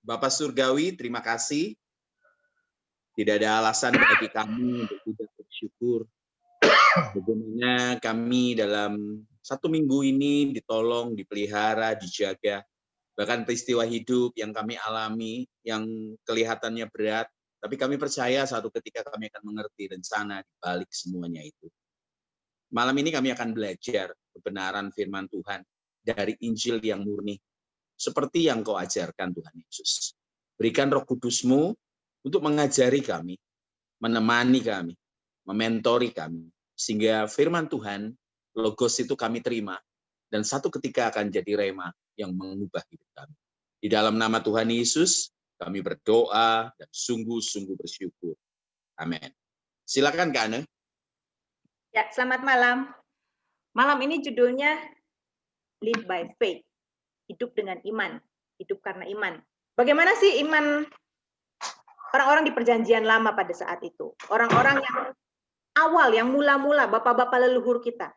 Bapak Surgawi, terima kasih. Tidak ada alasan bagi kami untuk tidak bersyukur. Bagaimana kami dalam 1 minggu ini ditolong, dipelihara, dijaga. Bahkan peristiwa hidup yang kami alami, yang kelihatannya berat, tapi kami percaya suatu ketika kami akan mengerti rencana di balik semuanya itu. Malam ini kami akan belajar kebenaran firman Tuhan dari Injil yang murni, seperti yang Kau ajarkan Tuhan Yesus. Berikan Roh Kudus-Mu untuk mengajari kami, menemani kami, mementori kami, sehingga firman Tuhan, logos itu kami terima, dan satu ketika akan jadi rema yang mengubah hidup kami. Di dalam nama Tuhan Yesus, kami berdoa dan sungguh-sungguh bersyukur. Amin. Silakan Kak Ane. Ya, selamat malam. Malam ini judulnya Live by Faith, hidup dengan iman, hidup karena iman. Bagaimana sih iman orang-orang di perjanjian lama pada saat itu? Orang-orang yang awal, yang mula-mula, bapak-bapak leluhur kita.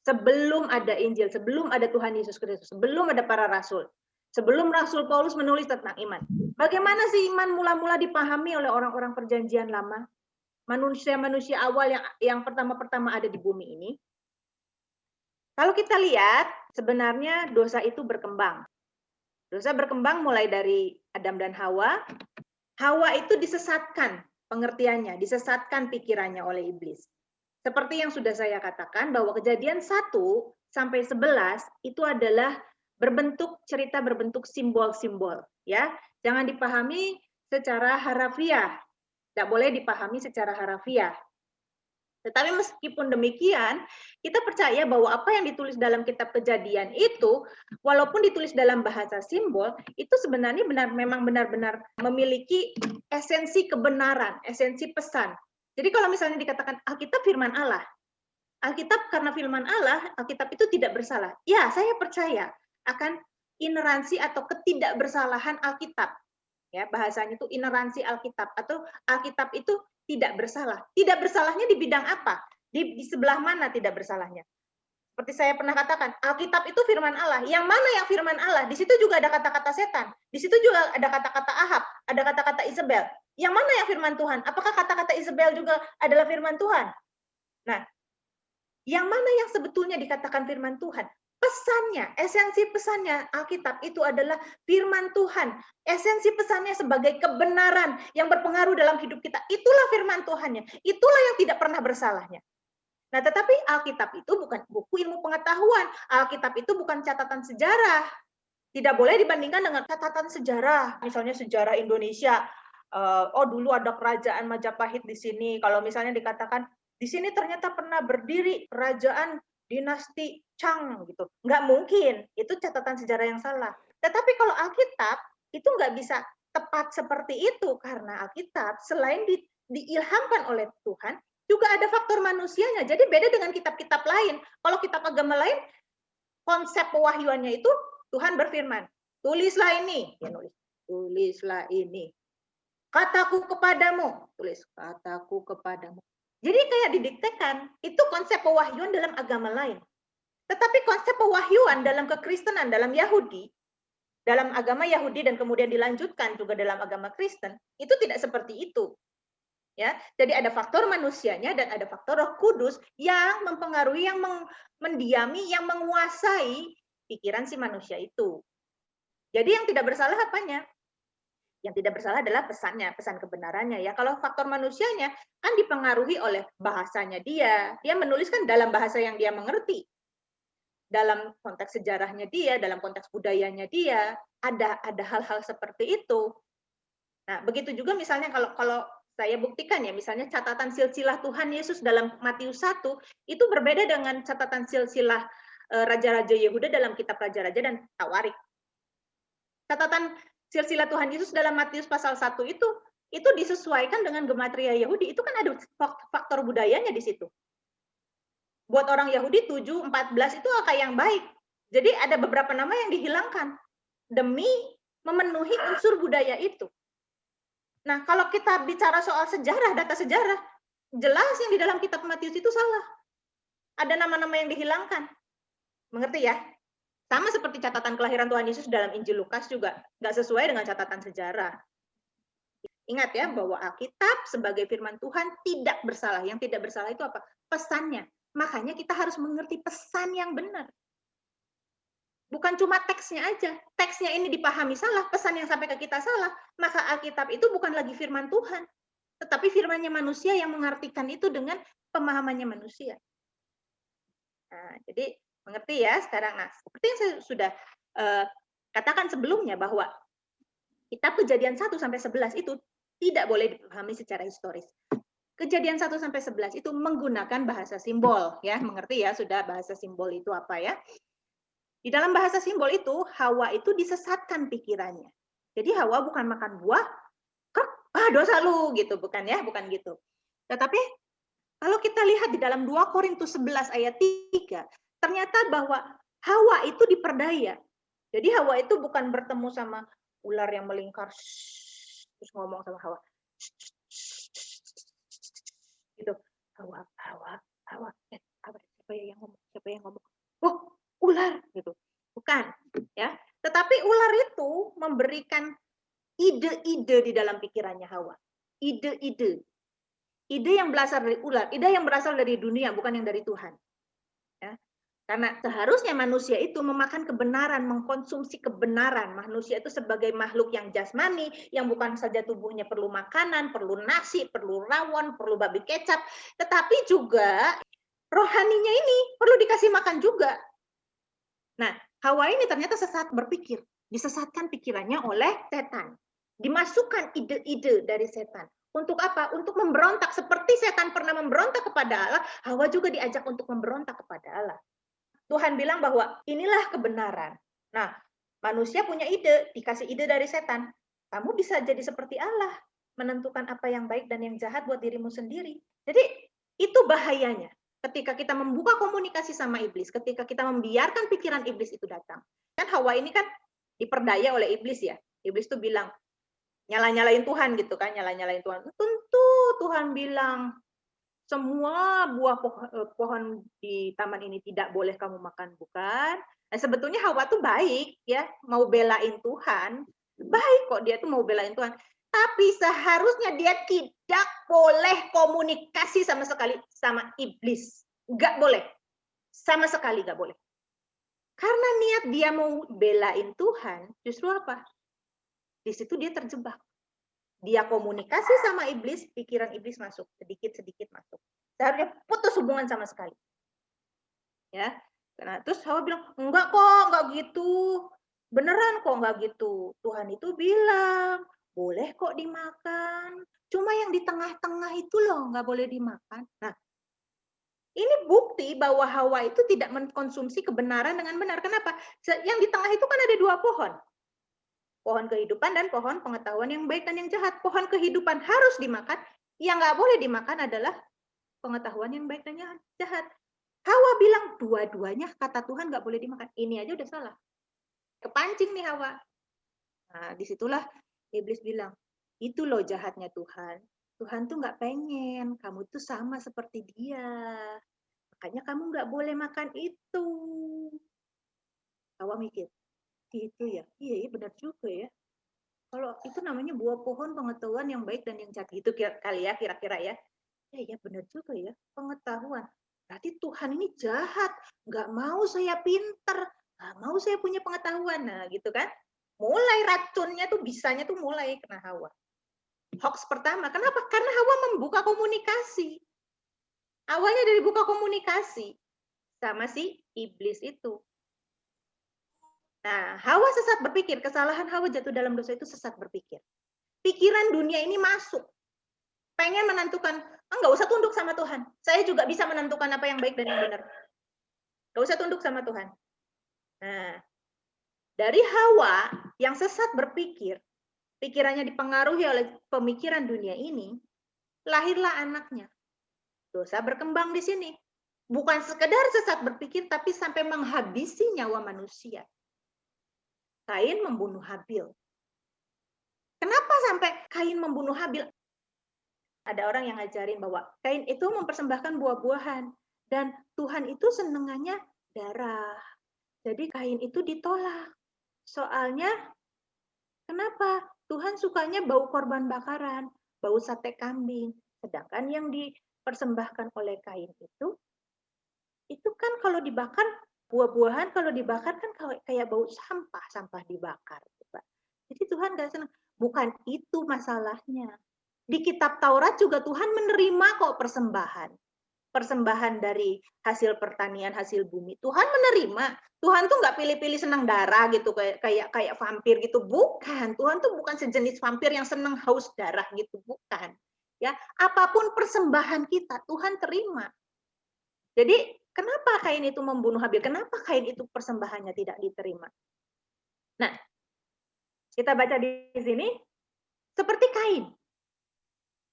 Sebelum ada Injil, sebelum ada Tuhan Yesus Kristus, sebelum ada para rasul, sebelum Rasul Paulus menulis tentang iman. Bagaimana sih iman mula-mula dipahami oleh orang-orang perjanjian lama? Manusia-manusia awal yang pertama-pertama ada di bumi ini. Kalau kita lihat, sebenarnya dosa itu berkembang. Dosa berkembang mulai dari Adam dan Hawa. Hawa itu disesatkan pengertiannya, disesatkan pikirannya oleh iblis. Seperti yang sudah saya katakan bahwa Kejadian 1 sampai 11 itu adalah cerita berbentuk simbol-simbol, ya. Jangan dipahami secara harafiah. Tidak boleh dipahami secara harafiah. Tetapi meskipun demikian, kita percaya bahwa apa yang ditulis dalam kitab Kejadian itu, walaupun ditulis dalam bahasa simbol, itu sebenarnya memang benar-benar memiliki esensi kebenaran, esensi pesan. Jadi kalau misalnya dikatakan Alkitab firman Allah, Alkitab karena firman Allah, Alkitab itu tidak bersalah. Ya, saya percaya akan ineransi atau ketidakbersalahan Alkitab. Ya, bahasanya itu ineransi Alkitab atau Alkitab itu tidak bersalah. Tidak bersalahnya di bidang apa? Di sebelah mana tidak bersalahnya? Seperti saya pernah katakan, Alkitab itu firman Allah. Yang mana yang firman Allah? Di situ juga ada kata-kata setan. Di situ juga ada kata-kata Ahab, ada kata-kata Isabel. Yang mana yang firman Tuhan? Apakah kata-kata Isabel juga adalah firman Tuhan? Nah, yang mana yang sebetulnya dikatakan firman Tuhan? Pesannya, esensi pesannya Alkitab itu adalah firman Tuhan. Esensi pesannya sebagai kebenaran yang berpengaruh dalam hidup kita. Itulah firman Tuhannya. Itulah yang tidak pernah bersalahnya. Nah, tetapi Alkitab itu bukan buku ilmu pengetahuan. Alkitab itu bukan catatan sejarah. Tidak boleh dibandingkan dengan catatan sejarah. Misalnya sejarah Indonesia. Oh, dulu ada kerajaan Majapahit di sini. Kalau misalnya dikatakan, di sini ternyata pernah berdiri kerajaan dinasti Chang gitu. Nggak mungkin, itu catatan sejarah yang salah. Tetapi kalau Alkitab itu nggak bisa tepat seperti itu karena Alkitab selain diilhamkan oleh Tuhan, juga ada faktor manusianya. Jadi beda dengan kitab-kitab lain. Kalau kitab agama lain, konsep pewahyuannya itu Tuhan berfirman, tulislah ini, dia nulis, tulislah ini. Kataku kepadamu, tulis kataku kepadamu. Jadi kayak didiktekan, itu konsep pewahyuan dalam agama lain. Tetapi konsep pewahyuan dalam kekristenan, dalam Yahudi, dalam agama Yahudi dan kemudian dilanjutkan juga dalam agama Kristen, itu tidak seperti itu. Ya, jadi ada faktor manusianya dan ada faktor Roh Kudus yang mempengaruhi, yang mendiami, yang menguasai pikiran si manusia itu. Jadi yang tidak bersalah apanya? Yang tidak bersalah adalah pesannya, pesan kebenarannya ya. Kalau faktor manusianya kan dipengaruhi oleh bahasanya dia menuliskan dalam bahasa yang dia mengerti. Dalam konteks sejarahnya dia, dalam konteks budayanya dia, ada hal-hal seperti itu. Nah, begitu juga misalnya kalau saya buktikan ya, misalnya catatan silsilah Tuhan Yesus dalam Matius 1 itu berbeda dengan catatan silsilah raja-raja Yehuda dalam kitab Raja-Raja dan Tawarik. Catatan silsilah Tuhan Yesus dalam Matius pasal 1 itu disesuaikan dengan gematria Yahudi. Itu kan ada faktor budayanya di situ. Buat orang Yahudi 7:14 itu angka yang baik. Jadi ada beberapa nama yang dihilangkan demi memenuhi unsur budaya itu. Nah, kalau kita bicara soal sejarah, data sejarah, jelas yang di dalam kitab Matius itu salah. Ada nama-nama yang dihilangkan. Mengerti ya? Sama seperti catatan kelahiran Tuhan Yesus dalam Injil Lukas juga nggak sesuai dengan catatan sejarah. Ingat ya bahwa Alkitab sebagai firman Tuhan tidak bersalah. Yang tidak bersalah itu apa? Pesannya. Makanya kita harus mengerti pesan yang benar. Bukan cuma teksnya aja. Teksnya ini dipahami salah, pesan yang sampai ke kita salah. Maka Alkitab itu bukan lagi firman Tuhan. Tetapi firmannya manusia yang mengartikan itu dengan pemahamannya manusia. Nah, jadi mengerti ya sekarang. Nah, seperti yang saya sudah katakan sebelumnya bahwa kitab Kejadian 1 sampai 11 itu tidak boleh dipahami secara historis. Kejadian 1 sampai 11 itu menggunakan bahasa simbol ya, mengerti ya sudah bahasa simbol itu apa ya? Di dalam bahasa simbol itu Hawa itu disesatkan pikirannya. Jadi Hawa bukan makan buah, dosa lu gitu, bukan ya, bukan gitu. Tetapi kalau kita lihat di dalam 2 Korintus 11 ayat 3, ternyata bahwa Hawa itu diperdaya. Jadi Hawa itu bukan bertemu sama ular yang melingkar, terus ngomong sama Hawa. Gitu. Hawa, siapa yang ngomong? Oh, ular gitu. Bukan, ya. Tetapi ular itu memberikan ide-ide di dalam pikirannya Hawa. Ide-ide. Ide yang berasal dari ular, ide yang berasal dari dunia, bukan yang dari Tuhan. Ya. Karena seharusnya manusia itu memakan kebenaran, mengkonsumsi kebenaran. Manusia itu sebagai makhluk yang jasmani, yang bukan saja tubuhnya perlu makanan, perlu nasi, perlu rawon, perlu babi kecap, tetapi juga rohaninya ini perlu dikasih makan juga. Nah, Hawa ini ternyata sesat berpikir, disesatkan pikirannya oleh setan. Dimasukkan ide-ide dari setan. Untuk apa? Untuk memberontak. Seperti setan pernah memberontak kepada Allah, Hawa juga diajak untuk memberontak kepada Allah. Tuhan bilang bahwa inilah kebenaran. Nah, manusia punya ide, dikasih ide dari setan. Kamu bisa jadi seperti Allah, menentukan apa yang baik dan yang jahat buat dirimu sendiri. Jadi, itu bahayanya. Ketika kita membuka komunikasi sama iblis, ketika kita membiarkan pikiran iblis itu datang. Kan Hawa ini kan diperdaya oleh iblis ya. Iblis tuh bilang, nyala-nyalain Tuhan gitu kan, nyala-nyalain Tuhan. Tentu Tuhan bilang, semua buah pohon di taman ini tidak boleh kamu makan, bukan? Nah, sebetulnya Hawa tuh baik ya, mau belain Tuhan. Baik kok dia tuh mau belain Tuhan. Tapi seharusnya dia tidak boleh komunikasi sama sekali sama iblis. Nggak boleh. Sama sekali nggak boleh. Karena niat dia mau belain Tuhan, justru apa? Di situ dia terjebak. Dia komunikasi sama iblis, pikiran iblis masuk, sedikit-sedikit masuk. Seharusnya putus hubungan sama sekali. Ya. Nah, terus Hawa bilang, enggak kok, enggak gitu. Beneran kok enggak gitu. Tuhan itu bilang, boleh kok dimakan. Cuma yang di tengah-tengah itu loh, enggak boleh dimakan. Nah, ini bukti bahwa Hawa itu tidak mengkonsumsi kebenaran dengan benar. Kenapa? Yang di tengah itu kan ada 2 pohon. Pohon kehidupan dan pohon pengetahuan yang baik dan yang jahat. Pohon kehidupan harus dimakan, yang nggak boleh dimakan adalah pengetahuan yang baik dan yang jahat. Hawa bilang dua-duanya kata Tuhan nggak boleh dimakan. Ini aja udah salah. Kepancing nih Hawa. Nah, disitulah iblis bilang, itu loh jahatnya Tuhan. Tuhan tuh nggak pengen kamu tuh sama seperti dia. Makanya kamu nggak boleh makan itu. Hawa mikir, gitu ya? Iya, benar juga ya. Kalau itu namanya buah pohon pengetahuan yang baik dan yang jahat gitu kali ya kira-kira ya. Ya benar juga ya, pengetahuan. Berarti Tuhan ini jahat, nggak mau saya pinter, nggak mau saya punya pengetahuan. Nah gitu kan. Mulai racunnya tuh bisanya tuh mulai kena Hawa. Hoax pertama, kenapa? Karena Hawa membuka komunikasi. Awalnya dari buka komunikasi sama si iblis itu. Nah, Hawa sesat berpikir, kesalahan Hawa jatuh dalam dosa itu sesat berpikir. Pikiran dunia ini masuk. Pengen menentukan, nggak usah tunduk sama Tuhan. Saya juga bisa menentukan apa yang baik dan yang benar. Nggak usah tunduk sama Tuhan. Nah, dari Hawa yang sesat berpikir, pikirannya dipengaruhi oleh pemikiran dunia ini, lahirlah anaknya. Dosa berkembang di sini. Bukan sekedar sesat berpikir, tapi sampai menghabisi nyawa manusia. Kain membunuh Habil. Kenapa sampai Kain membunuh Habil? Ada orang yang ngajarin bahwa Kain itu mempersembahkan buah-buahan. Dan Tuhan itu senengannya darah. Jadi Kain itu ditolak. Soalnya kenapa? Tuhan sukanya bau korban bakaran, bau sate kambing. Sedangkan yang dipersembahkan oleh Kain itu kan kalau dibakar, buah-buahan kalau dibakar kan kayak bau sampah, sampah dibakar. Jadi Tuhan nggak senang. Bukan itu masalahnya. Di kitab Taurat juga Tuhan menerima kok persembahan. Persembahan dari hasil pertanian, hasil bumi. Tuhan menerima. Tuhan tuh nggak pilih-pilih senang darah gitu, kayak vampir gitu. Bukan. Tuhan tuh bukan sejenis vampir yang senang haus darah gitu. Bukan. Ya, apapun persembahan kita, Tuhan terima. Jadi kenapa Kain itu membunuh Habil? Kenapa Kain itu persembahannya tidak diterima? Nah, kita baca di sini, seperti Kain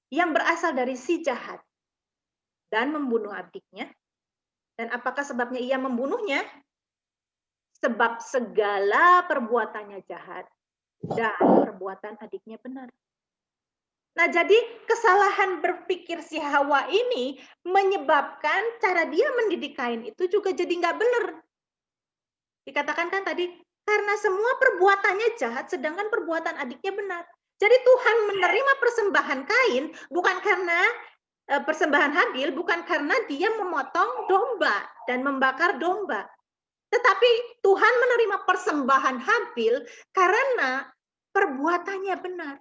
yang berasal dari si jahat dan membunuh adiknya. Dan apakah sebabnya ia membunuhnya? Sebab segala perbuatannya jahat dan perbuatan adiknya benar. Nah, jadi kesalahan berpikir si Hawa ini menyebabkan cara dia mendidik Kain itu juga jadi nggak benar. Dikatakan kan tadi, karena semua perbuatannya jahat, sedangkan perbuatan adiknya benar. Jadi Tuhan menerima persembahan Kain bukan karena persembahan Habil, bukan karena dia memotong domba dan membakar domba. Tetapi Tuhan menerima persembahan Habil karena perbuatannya benar.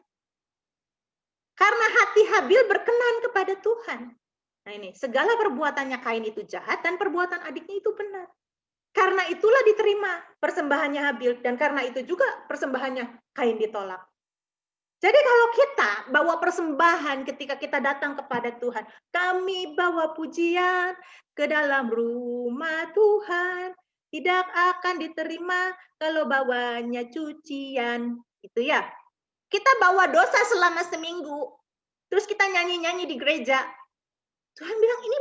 Karena hati Habil berkenan kepada Tuhan. Nah ini, segala perbuatannya Kain itu jahat dan perbuatan adiknya itu benar. Karena itulah diterima persembahannya Habil, dan karena itu juga persembahannya Kain ditolak. Jadi kalau kita bawa persembahan ketika kita datang kepada Tuhan, kami bawa pujian ke dalam rumah Tuhan, tidak akan diterima kalau bawanya cucian. Gitu ya. Kita bawa dosa selama seminggu, terus kita nyanyi-nyanyi di gereja. Tuhan bilang ini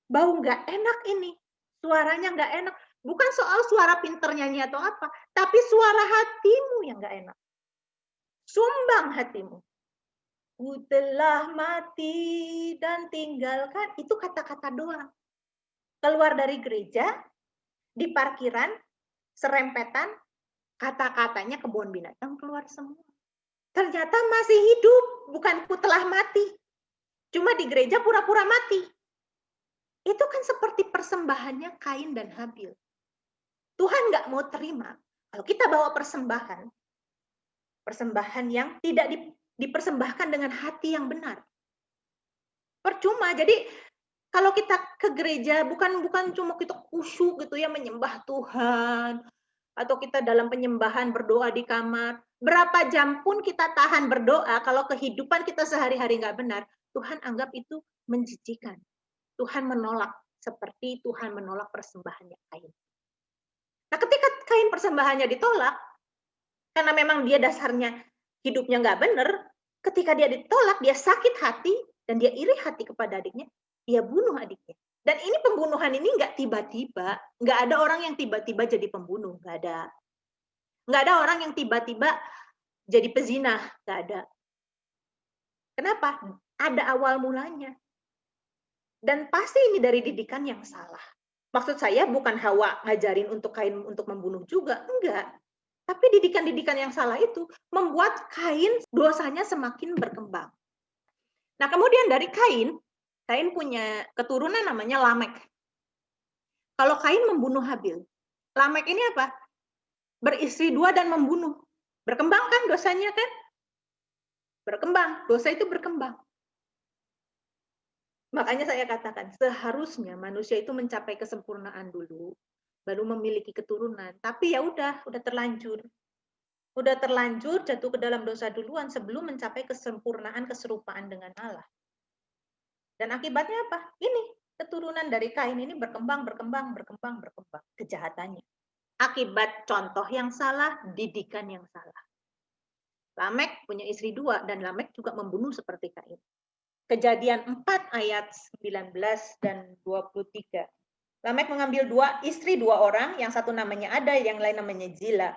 bau nggak enak ini, suaranya nggak enak. Bukan soal suara pinter nyanyi atau apa, tapi suara hatimu yang nggak enak. Sumbang hatimu. Ku telah mati dan tinggalkan, itu kata-kata doang. Keluar dari gereja, di parkiran, serempetan, kata-katanya kebun binatang keluar semua. Ternyata masih hidup, bukan ku telah mati. Cuma di gereja pura-pura mati. Itu kan seperti persembahannya Kain dan Habil. Tuhan nggak mau terima kalau kita bawa persembahan yang tidak dipersembahkan dengan hati yang benar. Percuma. Jadi kalau kita ke gereja bukan cuma kita khusyuk gitu ya, menyembah Tuhan, atau kita dalam penyembahan berdoa di kamar, berapa jam pun kita tahan berdoa, kalau kehidupan kita sehari-hari nggak benar, Tuhan anggap itu menjijikan. Tuhan menolak, seperti Tuhan menolak persembahannya Kain. Nah, ketika Kain persembahannya ditolak, karena memang dia dasarnya hidupnya nggak benar, ketika dia ditolak, dia sakit hati, dan dia iri hati kepada adiknya, dia bunuh adiknya. Dan ini pembunuhan ini nggak tiba-tiba, nggak ada orang yang tiba-tiba jadi pembunuh, nggak ada. Nggak ada orang yang tiba-tiba jadi pezina, nggak ada. Kenapa? Ada awal mulanya. Dan pasti ini dari didikan yang salah. Maksud saya bukan Hawa ngajarin untuk Kain untuk membunuh juga, enggak. Tapi didikan-didikan yang salah itu membuat Kain dosanya semakin berkembang. Nah, kemudian dari Kain punya keturunan namanya Lamek. Kalau Kain membunuh Habil, Lamek ini apa? Beristri dua dan membunuh. Berkembang kan dosanya kan? Berkembang, dosa itu berkembang. Makanya saya katakan, seharusnya manusia itu mencapai kesempurnaan dulu, baru memiliki keturunan. Tapi ya udah terlanjur. Udah terlanjur jatuh ke dalam dosa duluan sebelum mencapai kesempurnaan keserupaan dengan Allah. Dan akibatnya apa? Ini, keturunan dari Kain ini berkembang kejahatannya. Akibat contoh yang salah, didikan yang salah. Lamek punya istri dua, dan Lamek juga membunuh seperti Kain. Kejadian 4 ayat 19 dan 23. Lamek mengambil istri dua orang, yang satu namanya Ada, yang lain namanya Zila.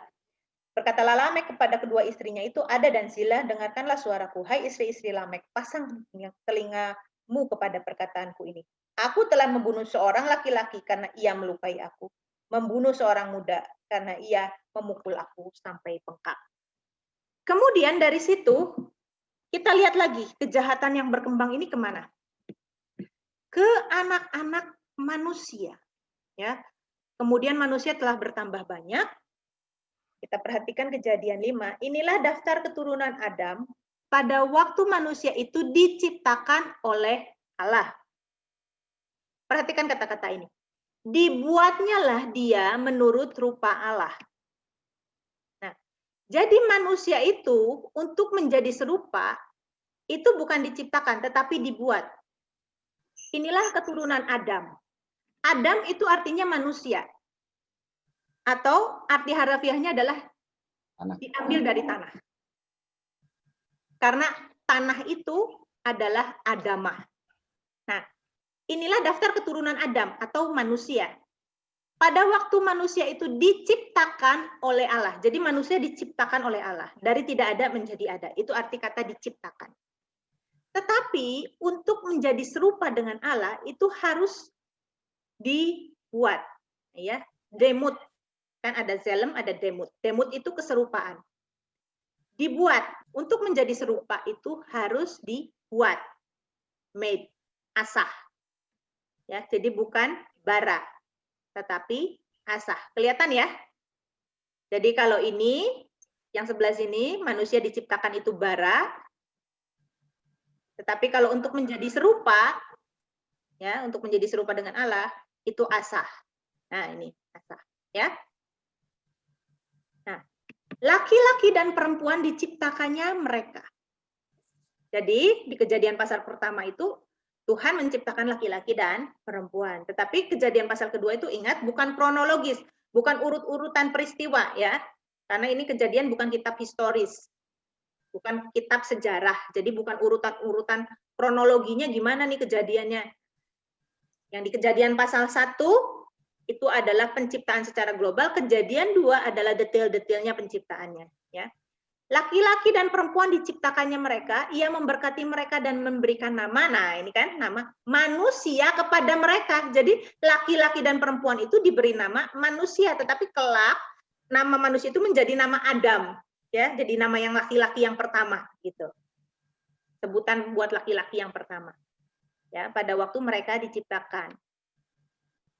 Berkatalah Lamek kepada kedua istrinya itu, Ada dan Zila, dengarkanlah suaraku, hai istri-istri Lamek, pasang telingamu kepada perkataanku ini. Aku telah membunuh seorang laki-laki karena ia melukai aku. membunuh seorang muda karena ia memukul aku sampai bengkak. Kemudian dari situ kita lihat lagi kejahatan yang berkembang ini kemana? Ke anak-anak manusia. Ya. Kemudian manusia telah bertambah banyak. Kita perhatikan kejadian 5. Inilah daftar keturunan Adam pada waktu manusia itu diciptakan oleh Allah. Perhatikan kata-kata ini. Dibuatnyalah dia menurut rupa Allah. Nah, jadi manusia itu untuk menjadi serupa, itu bukan diciptakan, tetapi dibuat. Inilah keturunan Adam. Adam itu artinya manusia. Atau arti harafiahnya adalah diambil dari tanah. Karena tanah itu adalah Adamah. Nah, inilah daftar keturunan Adam atau manusia. Pada waktu manusia itu diciptakan oleh Allah. Jadi manusia diciptakan oleh Allah. Dari tidak ada menjadi ada. Itu arti kata diciptakan. Tetapi untuk menjadi serupa dengan Allah itu harus dibuat. Ya, demut. Kan ada zelem, ada demut. Demut itu keserupaan. Dibuat. Untuk menjadi serupa itu harus dibuat. Made. Asah. Ya, jadi bukan bara, tetapi asah. Kelihatan ya? Jadi kalau ini, yang sebelah sini, manusia diciptakan itu bara. Tetapi kalau untuk menjadi serupa, ya, untuk menjadi serupa dengan Allah, itu asah. Nah, ini asah. Ya. Nah, laki-laki dan perempuan diciptakannya mereka. Jadi di kejadian pasal pertama itu Tuhan menciptakan laki-laki dan perempuan. Tetapi kejadian pasal kedua itu ingat bukan kronologis, bukan urut-urutan peristiwa ya. Karena ini kejadian bukan kitab historis. Bukan kitab sejarah. Jadi bukan urutan-urutan kronologinya gimana nih kejadiannya. Yang di kejadian pasal 1 itu adalah penciptaan secara global, kejadian 2 adalah detail-detailnya penciptaannya ya. Laki-laki dan perempuan diciptakannya mereka, ia memberkati mereka dan memberikan nama. Nah, ini kan nama manusia kepada mereka. Jadi laki-laki dan perempuan itu diberi nama manusia, tetapi kelak nama manusia itu menjadi nama Adam, ya. Jadi nama yang laki-laki yang pertama gitu. Sebutan buat laki-laki yang pertama. Ya, pada waktu mereka diciptakan.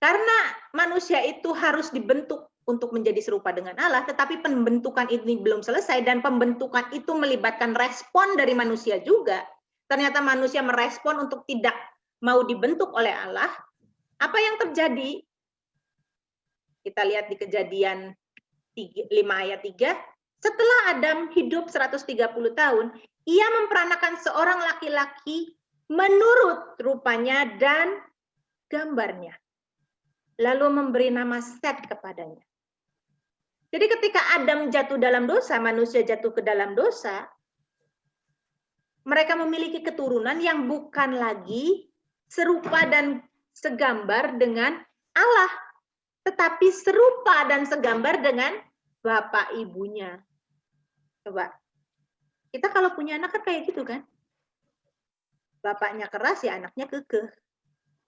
Karena manusia itu harus dibentuk untuk menjadi serupa dengan Allah, tetapi pembentukan ini belum selesai dan pembentukan itu melibatkan respon dari manusia juga. Ternyata manusia merespon untuk tidak mau dibentuk oleh Allah. Apa yang terjadi? Kita lihat di Kejadian 5 ayat 3. Setelah Adam hidup 130 tahun, ia memperanakan seorang laki-laki menurut rupanya dan gambarnya. Lalu memberi nama Set kepadanya. Jadi ketika Adam jatuh dalam dosa, manusia jatuh ke dalam dosa, mereka memiliki keturunan yang bukan lagi serupa dan segambar dengan Allah, tetapi serupa dan segambar dengan bapak ibunya. Coba, kita kalau punya anak kan kayak gitu kan? Bapaknya keras ya anaknya kekeh.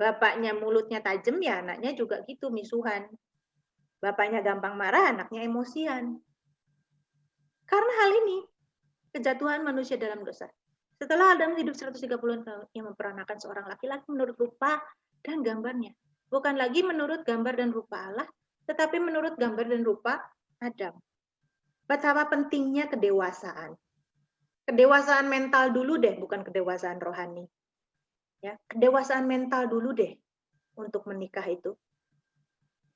Bapaknya mulutnya tajam ya anaknya juga gitu, misuhan. Bapaknya gampang marah, anaknya emosian. Karena hal ini, kejatuhan manusia dalam dosa. Setelah Adam hidup 130 tahun, ia memperanakan seorang laki-laki menurut rupa dan gambarnya. Bukan lagi menurut gambar dan rupa Allah, tetapi menurut gambar dan rupa Adam. Betapa pentingnya kedewasaan. Kedewasaan mental dulu deh, bukan kedewasaan rohani. Ya, kedewasaan mental dulu deh untuk menikah itu.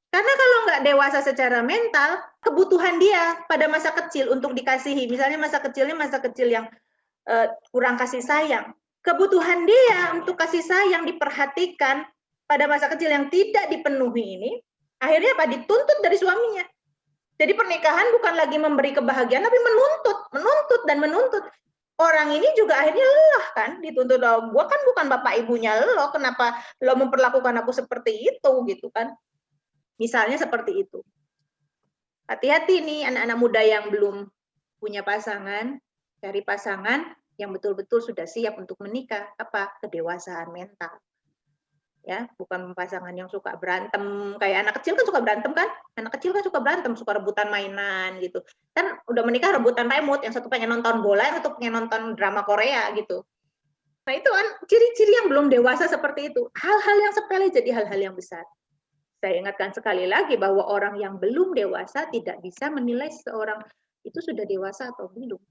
Karena kalau nggak dewasa secara mental, kebutuhan dia pada masa kecil untuk dikasihi, misalnya masa kecil yang kurang kasih sayang. Kebutuhan dia untuk kasih sayang diperhatikan pada masa kecil yang tidak dipenuhi ini, akhirnya apa? Dituntut dari suaminya. Jadi pernikahan bukan lagi memberi kebahagiaan, tapi menuntut. Orang ini juga akhirnya lelah kan, dituntut. Oh, gua kan bukan bapak ibunya lo, kenapa lo memperlakukan aku seperti itu gitu kan? Misalnya seperti itu. Hati-hati nih anak-anak muda yang belum punya pasangan, cari pasangan yang betul-betul sudah siap untuk menikah. Apa? Kedewasaan mental. ya, bukan pasangan yang suka berantem kayak anak kecil kan suka berantem kan? Anak kecil kan suka berantem, suka rebutan mainan gitu. Kan udah menikah rebutan remote, yang satu pengen nonton bola, yang satu pengen nonton drama Korea gitu. Nah, itu kan ciri-ciri yang belum dewasa seperti itu. Hal-hal yang sepele jadi hal-hal yang besar. Saya ingatkan sekali lagi bahwa orang yang belum dewasa tidak bisa menilai seorang itu sudah dewasa atau belum.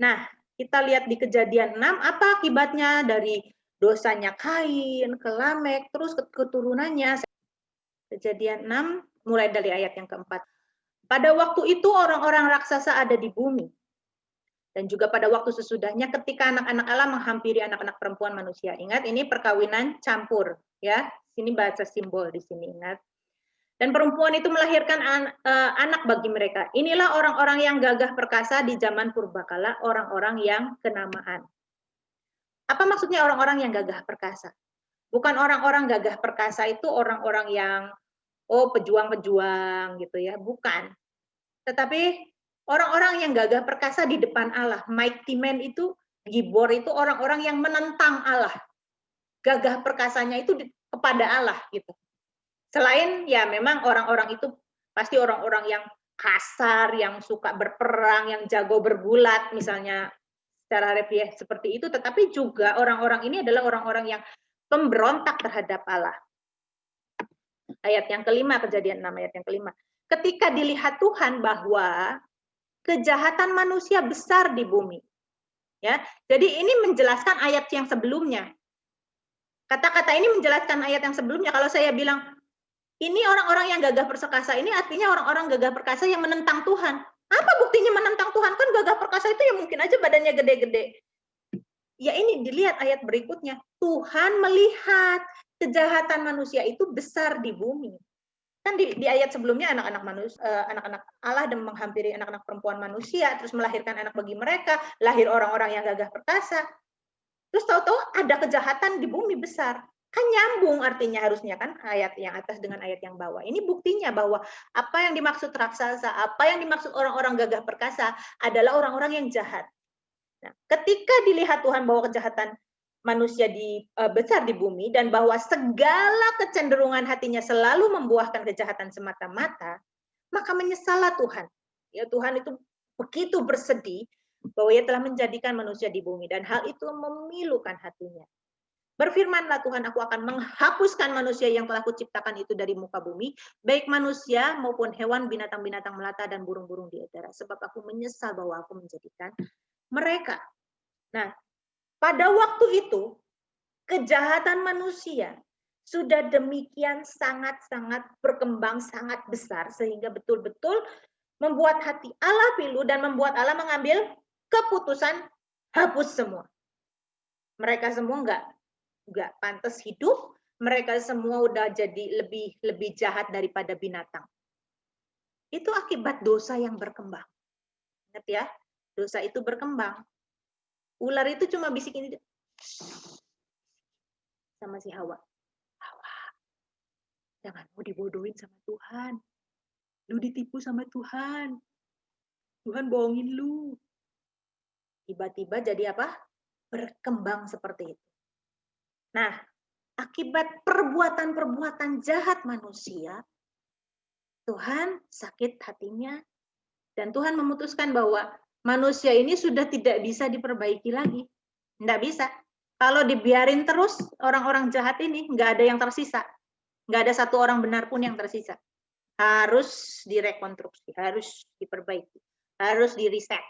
Nah, kita lihat di Kejadian 6, apa akibatnya dari dosanya Kain, ke Lamek, terus keturunannya. Kejadian 6, mulai dari ayat yang keempat. Pada waktu itu orang-orang raksasa ada di bumi. Dan juga pada waktu sesudahnya ketika anak-anak Allah menghampiri anak-anak perempuan manusia. Ingat, ini perkawinan campur. Ya, sini bahasa simbol di sini, ingat. Dan perempuan itu melahirkan anak bagi mereka. Inilah orang-orang yang gagah perkasa di zaman purbakala, orang-orang yang kenamaan. Apa maksudnya orang-orang yang gagah perkasa? Bukan orang-orang gagah perkasa itu orang-orang yang pejuang-pejuang gitu ya, bukan. Tetapi orang-orang yang gagah perkasa di depan Allah. Mighty man itu, gibor itu orang-orang yang menentang Allah. Gagah perkasanya itu kepada Allah gitu. Selain ya memang orang-orang itu pasti orang-orang yang kasar, yang suka berperang, yang jago bergulat misalnya secara refiah seperti itu, tetapi juga orang-orang ini adalah orang-orang yang pemberontak terhadap Allah. Ayat yang kelima, Kejadian 6 ayat yang kelima. Ketika dilihat Tuhan bahwa kejahatan manusia besar di bumi. Ya, jadi ini menjelaskan ayat yang sebelumnya. Kata-kata ini menjelaskan ayat yang sebelumnya. Kalau saya bilang ini orang-orang yang gagah perkasa ini artinya orang-orang gagah perkasa yang menentang Tuhan. Apa buktinya menentang Tuhan? Kan gagah perkasa itu ya mungkin aja badannya gede-gede. Ya ini dilihat ayat berikutnya. Tuhan melihat kejahatan manusia itu besar di bumi. Kan di ayat sebelumnya anak-anak Allah dan menghampiri anak-anak perempuan manusia, terus melahirkan anak bagi mereka, lahir orang-orang yang gagah perkasa. Terus tahu-tahu ada kejahatan di bumi besar. Kan nyambung artinya harusnya kan ayat yang atas dengan ayat yang bawah. Ini buktinya bahwa apa yang dimaksud raksasa, apa yang dimaksud orang-orang gagah perkasa adalah orang-orang yang jahat. Nah, ketika dilihat Tuhan bahwa kejahatan manusia besar di bumi dan bahwa segala kecenderungan hatinya selalu membuahkan kejahatan semata-mata, maka menyesallah Tuhan. Ya Tuhan itu begitu bersedih bahwa ia telah menjadikan manusia di bumi dan hal itu memilukan hatinya. Berfirmanlah Tuhan, aku akan menghapuskan manusia yang telah kuciptakan itu dari muka bumi, baik manusia maupun hewan, binatang-binatang melata dan burung-burung di udara, sebab aku menyesal bahwa aku menjadikan mereka. Nah, pada waktu itu kejahatan manusia sudah demikian sangat-sangat berkembang, sangat besar sehingga betul-betul membuat hati Allah pilu dan membuat Allah mengambil keputusan hapus semua. Mereka semua nggak pantas hidup, mereka semua udah jadi lebih jahat daripada binatang. Itu akibat dosa yang berkembang. Ingat ya, dosa itu berkembang. Ular itu cuma bisikin sama si Hawa. Hawa, jangan mau dibodohin sama Tuhan. Lu ditipu sama Tuhan. Tuhan bohongin lu. Tiba-tiba jadi apa? Berkembang seperti itu. Nah, akibat perbuatan-perbuatan jahat manusia, Tuhan sakit hatinya dan Tuhan memutuskan bahwa manusia ini sudah tidak bisa diperbaiki lagi. Nggak bisa. Kalau dibiarin terus orang-orang jahat ini, nggak ada yang tersisa. Nggak ada satu orang benar pun yang tersisa. Harus direkonstruksi, harus diperbaiki, harus di-reset.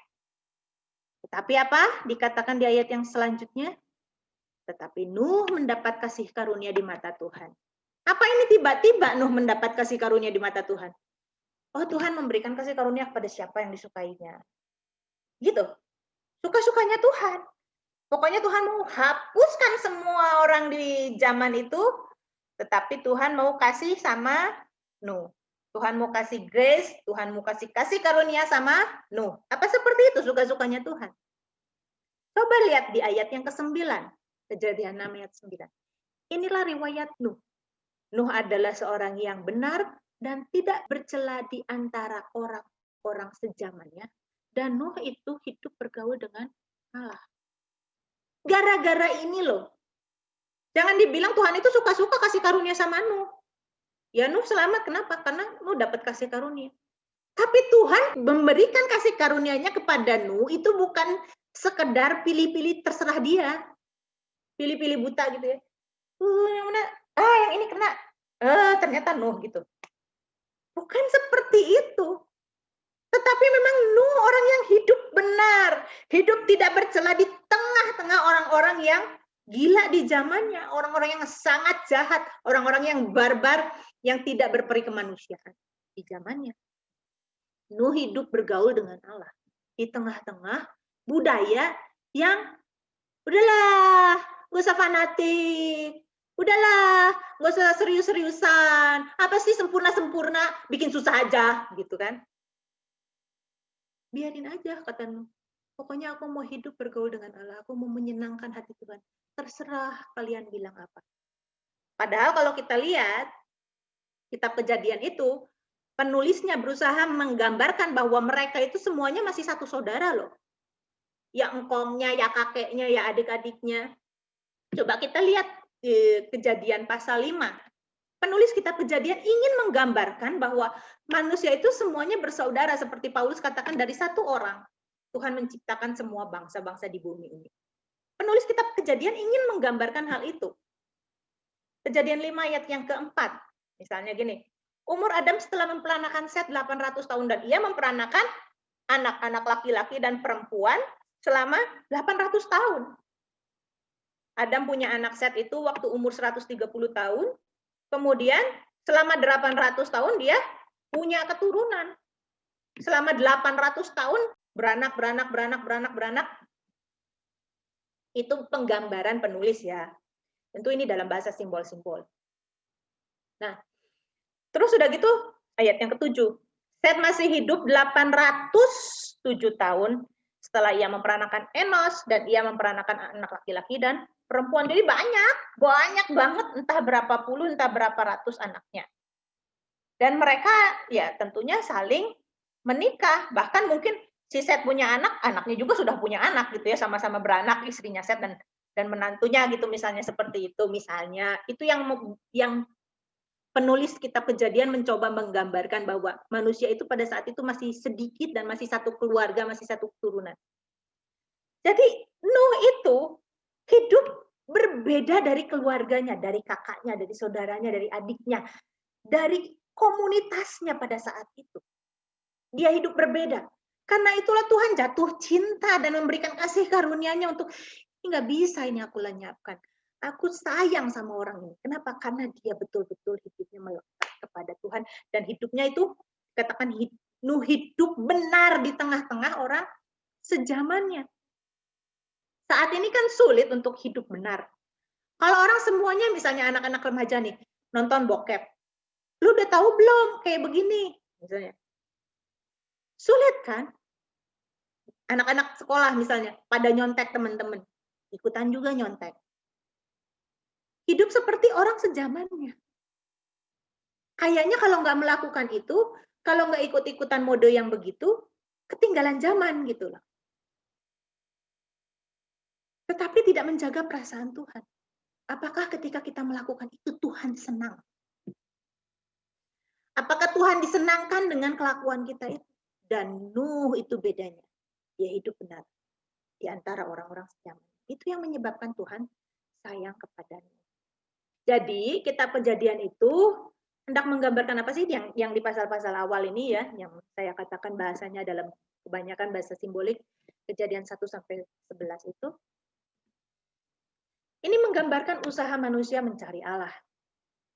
Tetapi apa? Dikatakan di ayat yang selanjutnya, tetapi Nuh mendapat kasih karunia di mata Tuhan. Apa ini tiba-tiba Nuh mendapat kasih karunia di mata Tuhan? Oh, Tuhan memberikan kasih karunia kepada siapa yang disukainya. Gitu. Suka-sukanya Tuhan. Pokoknya Tuhan mau hapuskan semua orang di zaman itu, tetapi Tuhan mau kasih sama Nuh. Tuhan mau kasih grace, Tuhan mau kasih karunia sama Nuh. Apa seperti itu suka-sukanya Tuhan? Coba lihat di ayat yang ke-9. Kejadian 6 ayat 9. Inilah riwayat Nuh. Nuh adalah seorang yang benar dan tidak bercela di antara orang-orang sejamannya. Dan Nuh itu hidup bergaul dengan Allah. Gara-gara ini loh, Jangan dibilang Tuhan itu suka-suka kasih karunia sama Nuh. Ya Nuh selamat, kenapa? Karena Nuh dapat kasih karunia. Tapi Tuhan memberikan kasih karunia-Nya kepada Nuh itu bukan sekedar pilih-pilih terserah dia. Pilih-pilih buta gitu ya. Yang mana? Yang ini kena. Ternyata Nuh gitu. Bukan seperti itu. Tetapi memang Nuh orang yang hidup benar. Hidup tidak bercela di tengah-tengah orang-orang yang gila di zamannya. Orang-orang yang sangat jahat. Orang-orang yang barbar. Yang tidak berperi kemanusiaan di zamannya. Nuh hidup bergaul dengan Allah. Di tengah-tengah budaya yang udahlah, gak usah fanatik. Udahlah, gak usah serius-seriusan. Apa sih sempurna-sempurna, bikin susah aja, gitu kan. Biarin aja, kata Nuh. Pokoknya aku mau hidup bergaul dengan Allah. Aku mau menyenangkan hati Tuhan. Terserah kalian bilang apa. Padahal kalau kita lihat, kitab Kejadian itu, penulisnya berusaha menggambarkan bahwa mereka itu semuanya masih satu saudara loh. Ya engkongnya, ya kakeknya, ya adik-adiknya. Coba kita lihat Kejadian pasal 5. Penulis kitab Kejadian ingin menggambarkan bahwa manusia itu semuanya bersaudara, seperti Paulus katakan dari satu orang. Tuhan menciptakan semua bangsa-bangsa di bumi ini. Penulis kitab Kejadian ingin menggambarkan hal itu. Kejadian 5 ayat yang keempat. Misalnya gini, umur Adam setelah memperanakan Set 800 tahun dan ia memperanakan anak-anak laki-laki dan perempuan selama 800 tahun. Adam punya anak Set itu waktu umur 130 tahun. Kemudian selama 800 tahun dia punya keturunan. Selama 800 tahun beranak. Itu penggambaran penulis ya. Tentu ini dalam bahasa simbol-simbol. Nah, terus sudah gitu ayat yang ke-7. Set masih hidup 807 tahun setelah ia memperanakan Enos dan ia memperanakan anak laki-laki dan perempuan. Jadi banyak banget, entah berapa puluh, entah berapa ratus anaknya. Dan mereka ya tentunya saling menikah. Bahkan mungkin si Set punya anak, anaknya juga sudah punya anak gitu ya, sama-sama beranak, istrinya Set dan menantunya gitu misalnya, seperti itu misalnya. Itu yang penulis kitab Kejadian mencoba menggambarkan bahwa manusia itu pada saat itu masih sedikit dan masih satu keluarga, masih satu keturunan. Jadi Nuh itu hidup berbeda dari keluarganya, dari kakaknya, dari saudaranya, dari adiknya, dari komunitasnya pada saat itu. Dia hidup berbeda. Karena itulah Tuhan jatuh cinta dan memberikan kasih karunia-Nya untuk, ini nggak bisa ini aku lenyapkan. Aku sayang sama orang ini. Kenapa? Karena dia betul-betul hidupnya melekat kepada Tuhan. Dan hidupnya itu, katakan Nuh hidup benar di tengah-tengah orang sejamannya. Saat ini kan sulit untuk hidup benar. Kalau orang semuanya, misalnya anak-anak remaja nih, nonton bokep. Lu udah tahu belum kayak begini? Misalnya. Sulit kan? Anak-anak sekolah misalnya, pada nyontek teman-teman. Ikutan juga nyontek. Hidup seperti orang sejamannya. Kayaknya kalau nggak melakukan itu, kalau nggak ikut-ikutan mode yang begitu, ketinggalan zaman gitu loh. Tetapi tidak menjaga perasaan Tuhan. Apakah ketika kita melakukan itu Tuhan senang? Apakah Tuhan disenangkan dengan kelakuan kita itu? Dan Nuh itu bedanya. Dia hidup benar di antara orang-orang sejaman. Itu yang menyebabkan Tuhan sayang kepadanya. Jadi kitab Kejadian itu hendak menggambarkan apa sih yang di pasal-pasal awal ini ya, yang saya katakan bahasanya dalam kebanyakan bahasa simbolik, Kejadian 1 sampai 11 itu. Ini menggambarkan usaha manusia mencari Allah.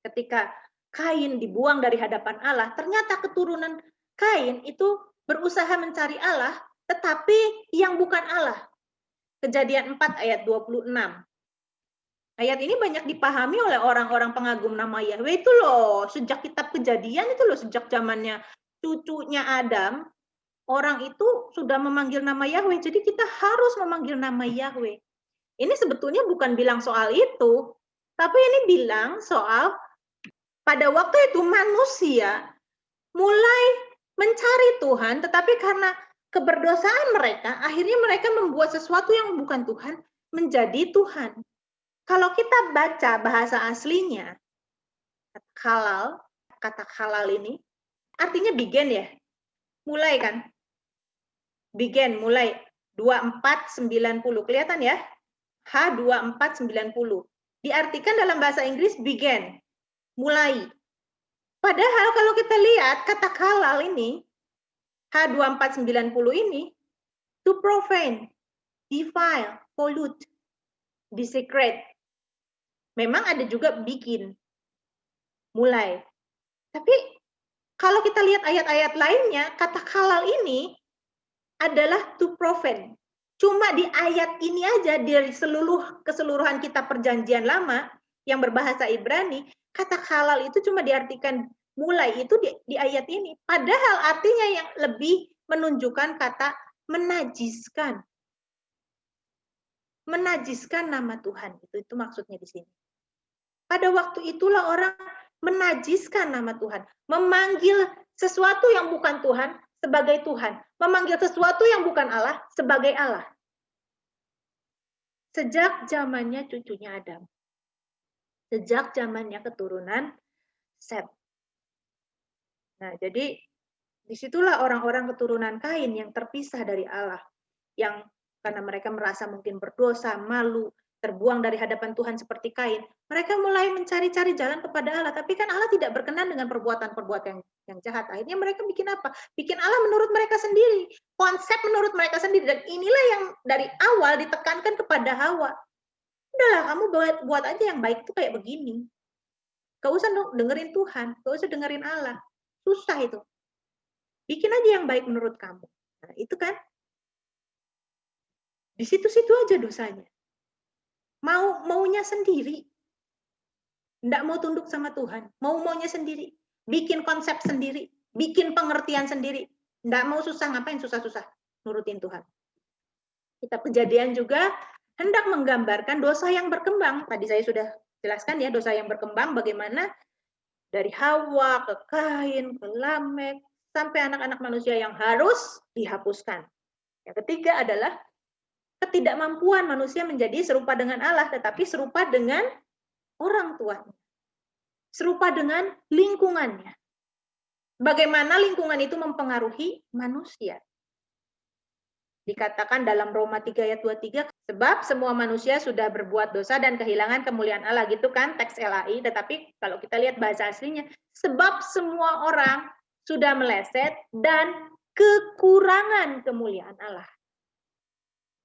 Ketika Kain dibuang dari hadapan Allah, ternyata keturunan Kain itu berusaha mencari Allah, tetapi yang bukan Allah. Kejadian 4 ayat 26. Ayat ini banyak dipahami oleh orang-orang pengagum nama Yahweh itu loh. Sejak kitab Kejadian itu loh, sejak zamannya cucunya Adam, orang itu sudah memanggil nama Yahweh. Jadi kita harus memanggil nama Yahweh. Ini sebetulnya bukan bilang soal itu, tapi ini bilang soal pada waktu itu manusia mulai mencari Tuhan, tetapi karena keberdosaan mereka, akhirnya mereka membuat sesuatu yang bukan Tuhan menjadi Tuhan. Kalau kita baca bahasa aslinya, kata halal ini, artinya begin ya. Mulai kan? Begin, mulai. 2490. Kelihatan ya? H2490. Diartikan dalam bahasa Inggris begin, mulai. Padahal kalau kita lihat kata halal ini, H2490 ini, to profane, defile, pollute, desecrate. Memang ada juga bikin, mulai. Tapi kalau kita lihat ayat-ayat lainnya, kata halal ini adalah to profane. Cuma di ayat ini aja, dari keseluruhan kitab perjanjian lama yang berbahasa Ibrani, kata halal itu cuma diartikan mulai itu di ayat ini. Padahal artinya yang lebih menunjukkan kata menajiskan. Menajiskan nama Tuhan. Itu maksudnya di sini. Pada waktu itulah orang menajiskan nama Tuhan. Memanggil sesuatu yang bukan Tuhan sebagai Tuhan. Memanggil sesuatu yang bukan Allah sebagai Allah. Sejak zamannya cucunya Adam. Sejak zamannya keturunan Set. Nah, jadi disitulah orang-orang keturunan Kain yang terpisah dari Allah. Yang karena mereka merasa mungkin berdosa, malu, terbuang dari hadapan Tuhan seperti Kain, mereka mulai mencari-cari jalan kepada Allah. Tapi kan Allah tidak berkenan dengan perbuatan-perbuatan yang jahat. Akhirnya mereka bikin apa? Bikin Allah menurut mereka sendiri. Konsep menurut mereka sendiri. Dan inilah yang dari awal ditekankan kepada Hawa. Udahlah, kamu buat aja yang baik itu kayak begini. Gak usah dengerin Tuhan, gak usah dengerin Allah. Susah itu. Bikin aja yang baik menurut kamu. Nah, itu kan. Di situ-situ aja dosanya. Maunya sendiri. Nggak mau tunduk sama Tuhan. Maunya sendiri. Bikin konsep sendiri. Bikin pengertian sendiri. Nggak mau susah, ngapain susah-susah. Nurutin Tuhan. Kitab Kejadian juga hendak menggambarkan dosa yang berkembang. Tadi saya sudah jelaskan ya, dosa yang berkembang bagaimana dari Hawa ke Kain, ke Lamek, sampai anak-anak manusia yang harus dihapuskan. Yang ketiga adalah ketidakmampuan manusia menjadi serupa dengan Allah, tetapi serupa dengan orang tuanya. Serupa dengan lingkungannya. Bagaimana lingkungan itu mempengaruhi manusia. Dikatakan dalam Roma 3 ayat 23, sebab semua manusia sudah berbuat dosa dan kehilangan kemuliaan Allah. Gitu kan teks LAI, tetapi kalau kita lihat bahasa aslinya, sebab semua orang sudah meleset dan kekurangan kemuliaan Allah.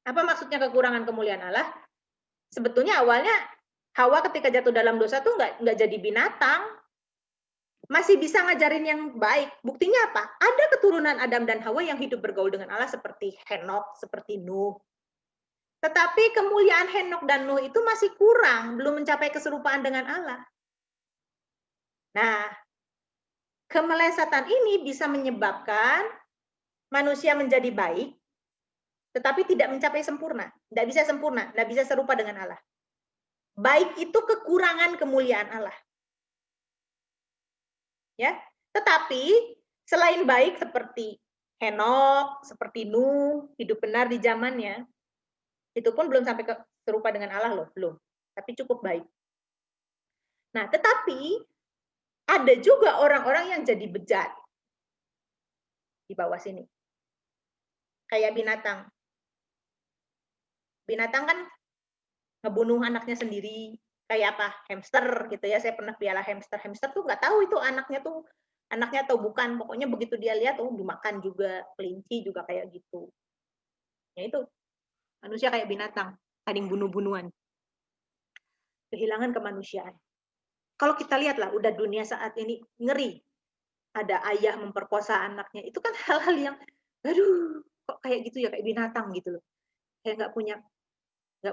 Apa maksudnya kekurangan kemuliaan Allah? Sebetulnya awalnya Hawa ketika jatuh dalam dosa tuh nggak jadi binatang. Masih bisa ngajarin yang baik. Buktinya apa? Ada keturunan Adam dan Hawa yang hidup bergaul dengan Allah seperti Henokh, seperti Nuh. Tetapi kemuliaan Henokh dan Nuh itu masih kurang, belum mencapai keserupaan dengan Allah. Nah, kemelesetan ini bisa menyebabkan manusia menjadi baik, tetapi tidak mencapai sempurna. Tidak bisa sempurna, tidak bisa serupa dengan Allah. Baik itu kekurangan kemuliaan Allah. Ya, tetapi selain baik seperti Henokh, seperti Nuh, hidup benar di zamannya, itu pun belum sampai serupa dengan Allah loh, belum. Tapi cukup baik. Nah, tetapi ada juga orang-orang yang jadi bejat di bawah sini. Kayak binatang. Binatang kan ngebunuh anaknya sendiri. Kayak apa? Hamster gitu ya. Saya pernah piala hamster. Hamster tuh nggak tahu itu anaknya atau bukan. Pokoknya begitu dia lihat, dimakan juga. Kelinci juga kayak gitu. Ya itu. Manusia kayak binatang. Saling bunuh-bunuhan. Kehilangan kemanusiaan. Kalau kita lihatlah, udah dunia saat ini ngeri. Ada ayah memperkosa anaknya. Itu kan hal-hal yang, aduh, kok kayak gitu ya, kayak binatang gitu loh. Kayak nggak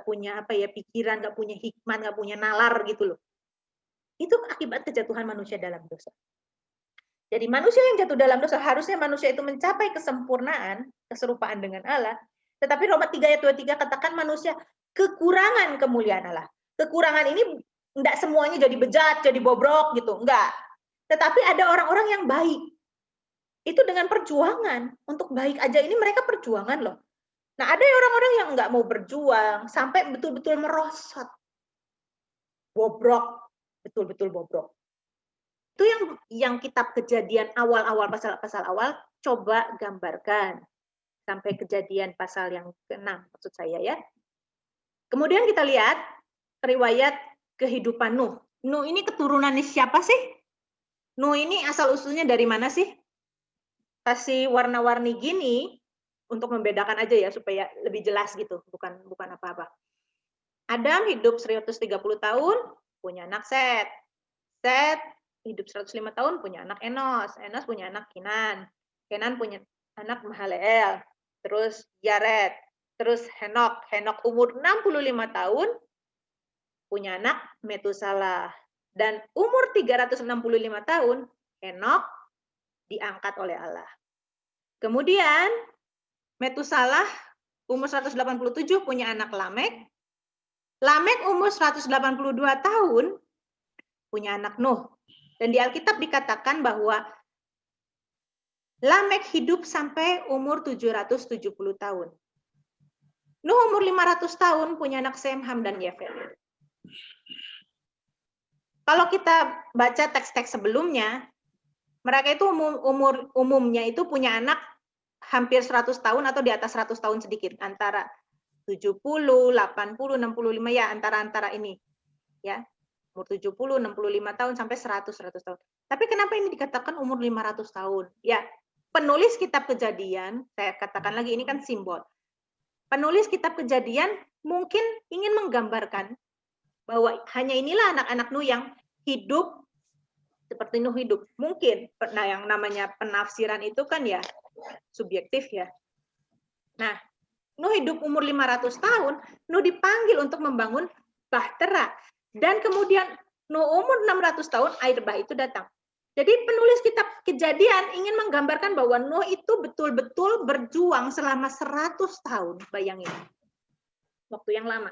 punya apa ya, pikiran, nggak punya hikmat, nggak punya nalar gitu loh. Itu akibat kejatuhan manusia dalam dosa. Jadi manusia yang jatuh dalam dosa, harusnya manusia itu mencapai kesempurnaan, keserupaan dengan Allah. Tetapi Roma 3 ayat 23 katakan manusia kekurangan kemuliaan Allah. Kekurangan ini enggak semuanya jadi bejat, jadi bobrok gitu, enggak. Tetapi ada orang-orang yang baik. Itu dengan perjuangan. Untuk baik aja ini mereka perjuangan loh. Nah, ada orang-orang yang enggak mau berjuang sampai betul-betul merosot. bobrok, betul-betul bobrok. Itu yang kitab Kejadian awal-awal, pasal-pasal awal, coba gambarkan sampai Kejadian pasal yang ke-6 maksud saya ya. Kemudian kita lihat riwayat kehidupan Nuh. Nuh ini keturunannya siapa sih? Nuh ini asal usulnya dari mana sih? Kasih warna-warni gini untuk membedakan aja ya supaya lebih jelas gitu, bukan apa-apa. Adam hidup 130 tahun, punya anak Set. Set hidup 105 tahun, punya anak Enos. Enos punya anak Kenan. Kenan punya anak Mahalaleel. Terus Yared. Terus Henok. Henok umur 65 tahun, punya anak Metusalah. Dan umur 365 tahun, Henok diangkat oleh Allah. Kemudian Metusalah umur 187 punya anak Lamek. Lamek umur 182 tahun punya anak Nuh. Dan di Alkitab dikatakan bahwa Lamek hidup sampai umur 770 tahun. Nuh umur 500 tahun punya anak Sem, Ham, dan Yefet. Kalau kita baca teks-teks sebelumnya, mereka itu umumnya itu punya anak hampir 100 tahun atau di atas 100 tahun sedikit, antara 70, 80, 65 ya, antara ini. Ya. Umur 70, 65 tahun sampai 100 tahun. Tapi kenapa ini dikatakan umur 500 tahun? Ya, penulis kitab Kejadian, saya katakan lagi ini kan simbol. Penulis kitab Kejadian mungkin ingin menggambarkan bahwa hanya inilah anak-anak Nuh yang hidup seperti Nuh hidup. Mungkin, nah yang namanya penafsiran itu kan ya subjektif ya. Nah, Nuh hidup umur 500 tahun, Nuh dipanggil untuk membangun bahtera. Dan kemudian Nuh umur 600 tahun, air bah itu datang. Jadi penulis kitab Kejadian ingin menggambarkan bahwa Nuh itu betul-betul berjuang selama 100 tahun, bayangin. Waktu yang lama.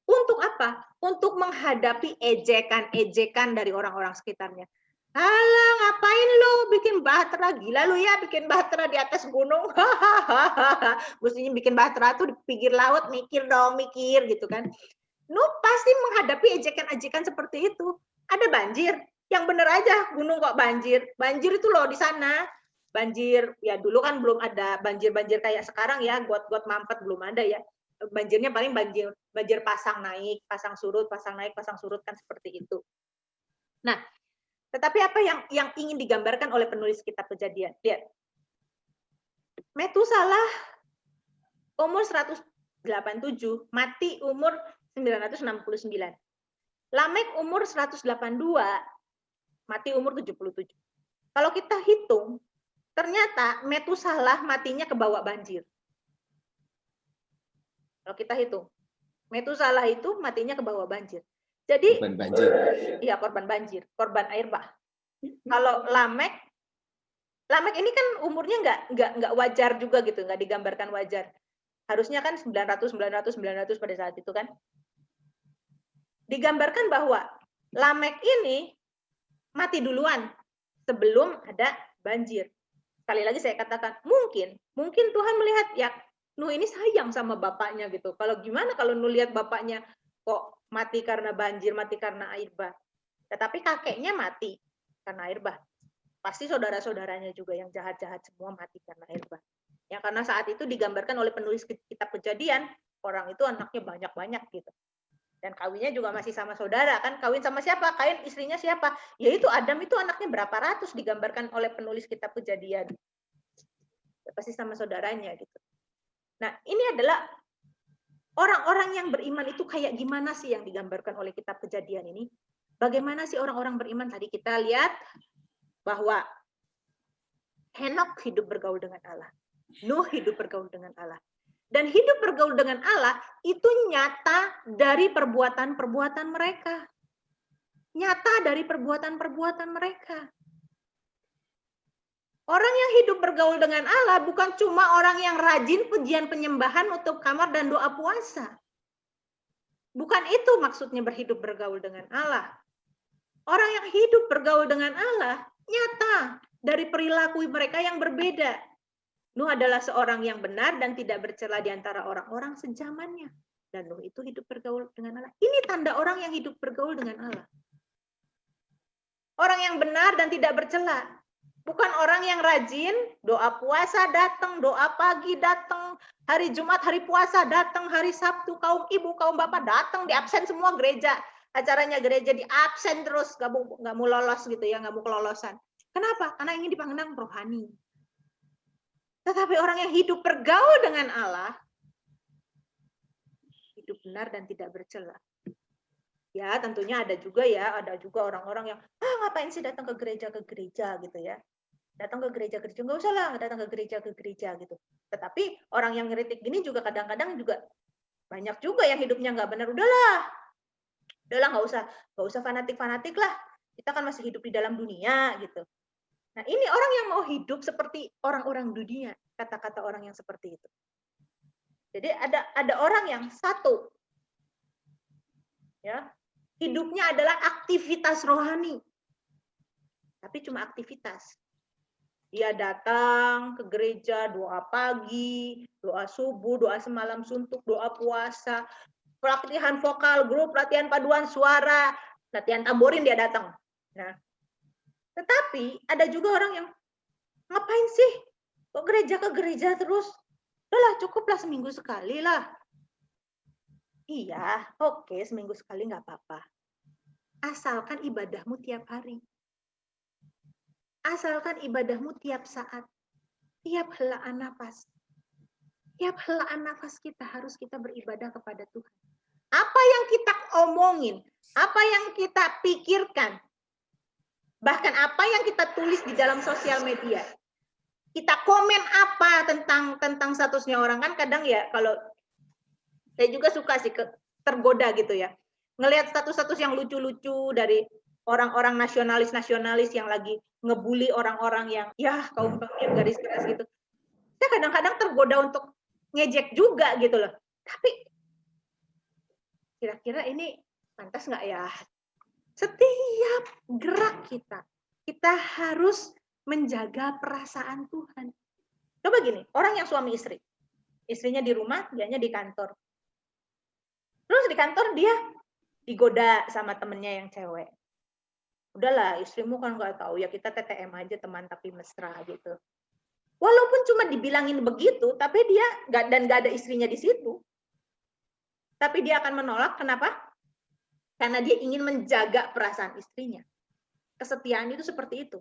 Untuk apa? Untuk menghadapi ejekan-ejekan dari orang-orang sekitarnya. Alah, ngapain lu bikin bahtera? Gila lu ya bikin bahtera di atas gunung. Mestinya bikin bahtera tuh di pinggir laut, mikir dong, mikir gitu kan. Nuh pasti menghadapi ejekan-ejekan seperti itu. Ada banjir, yang bener aja gunung kok banjir. Banjir itu loh di sana. Banjir, ya dulu kan belum ada banjir-banjir kayak sekarang ya, got-got mampet belum ada ya. Banjirnya paling banjir pasang naik, pasang surut, pasang naik, pasang surut kan seperti itu. Nah, tetapi apa yang ingin digambarkan oleh penulis kitab Kejadian? Lihat. Metusalah umur 187, mati umur 969. Lamek umur 182, mati umur 77. Kalau kita hitung, ternyata Metusalah matinya kebawa banjir. Kalau kita hitung, Metusalah itu matinya kebawa banjir. Jadi korban banjir. Iya, korban banjir, korban air bah. Kalau Lamek ini kan umurnya nggak wajar juga gitu, nggak digambarkan wajar. Harusnya kan 900 pada saat itu kan. Digambarkan bahwa Lamek ini mati duluan sebelum ada banjir. Sekali lagi saya katakan, mungkin Tuhan melihat ya Nuh ini sayang sama bapaknya gitu. Kalau gimana kalau Nuh lihat bapaknya kok mati karena banjir, mati karena air bah. Tetapi kakeknya mati karena air bah. Pasti saudara-saudaranya juga yang jahat-jahat semua mati karena air bah. Ya karena saat itu digambarkan oleh penulis kitab Kejadian, orang itu anaknya banyak-banyak gitu. Dan kawinnya juga masih sama saudara kan. Kawin sama siapa? Kain istrinya siapa? Yaitu Adam itu anaknya berapa ratus digambarkan oleh penulis kitab Kejadian. Ya, pasti sama saudaranya gitu. Nah, ini adalah orang-orang yang beriman itu kayak gimana sih yang digambarkan oleh kitab Kejadian ini? Bagaimana sih orang-orang beriman? Tadi kita lihat bahwa Henok hidup bergaul dengan Allah. Nuh hidup bergaul dengan Allah. Dan hidup bergaul dengan Allah itu nyata dari perbuatan-perbuatan mereka. Nyata dari perbuatan-perbuatan mereka. Orang yang hidup bergaul dengan Allah bukan cuma orang yang rajin pujian penyembahan untuk kamar dan doa puasa. Bukan itu maksudnya berhidup bergaul dengan Allah. Orang yang hidup bergaul dengan Allah nyata dari perilaku mereka yang berbeda. Nuh adalah seorang yang benar dan tidak bercela di antara orang-orang sejamannya. Dan Nuh itu hidup bergaul dengan Allah. Ini tanda orang yang hidup bergaul dengan Allah. Orang yang benar dan tidak bercela. Bukan orang yang rajin, doa puasa datang, doa pagi datang, hari Jumat, hari puasa datang, hari Sabtu, kaum ibu, kaum bapak datang, di absen semua gereja. Acaranya gereja di absen terus, nggak mau lolos gitu ya, nggak mau kelolosan. Kenapa? Karena ingin dipandang rohani. Tetapi orang yang hidup bergaul dengan Allah, hidup benar dan tidak bercela. Ya, tentunya ada juga orang-orang yang ngapain sih datang ke gereja gitu ya. Datang ke gereja nggak usah lah datang ke gereja gitu. Tetapi orang yang ngeritik gini juga kadang-kadang juga banyak juga yang hidupnya nggak benar. Udahlah nggak usah fanatik lah. Kita kan masih hidup di dalam dunia gitu. Nah, ini orang yang mau hidup seperti orang-orang dunia, kata-kata orang yang seperti itu. Jadi ada orang yang satu, ya, hidupnya adalah aktivitas rohani, tapi cuma aktivitas. Dia datang ke gereja, doa pagi, doa subuh, doa semalam suntuk, doa puasa, pelatihan vokal, grup, latihan paduan suara, latihan tamborin dia datang. Nah, tetapi ada juga orang yang ngapain sih kok gereja ke gereja terus? Udahlah, cukuplah seminggu sekali lah. Iya, oke, seminggu sekali nggak apa-apa. Asalkan ibadahmu tiap hari. Asalkan ibadahmu tiap saat. Tiap helaan nafas. Tiap helaan nafas kita harus kita beribadah kepada Tuhan. Apa yang kita omongin, apa yang kita pikirkan, bahkan apa yang kita tulis di dalam sosial media, kita komen apa tentang statusnya orang, kan kadang ya, kalau saya juga suka sih tergoda gitu ya, ngelihat status-status yang lucu-lucu dari orang-orang nasionalis yang lagi ngebully orang-orang yang ya kaum yang garis keras gitu. Saya kadang-kadang tergoda untuk ngejek juga gitu loh. Tapi kira-kira ini pantas nggak ya? Setiap gerak kita harus menjaga perasaan Tuhan. Coba gini, orang yang suami istri, istrinya di rumah, dianya di kantor. Terus di kantor dia digoda sama temennya yang cewek. Udahlah, istrimu kan nggak tahu, ya kita TTM aja, teman tapi mesra gitu. Walaupun cuma dibilangin begitu, tapi dia nggak ada istrinya di situ. Tapi dia akan menolak, kenapa? Karena dia ingin menjaga perasaan istrinya. Kesetiaan itu seperti itu.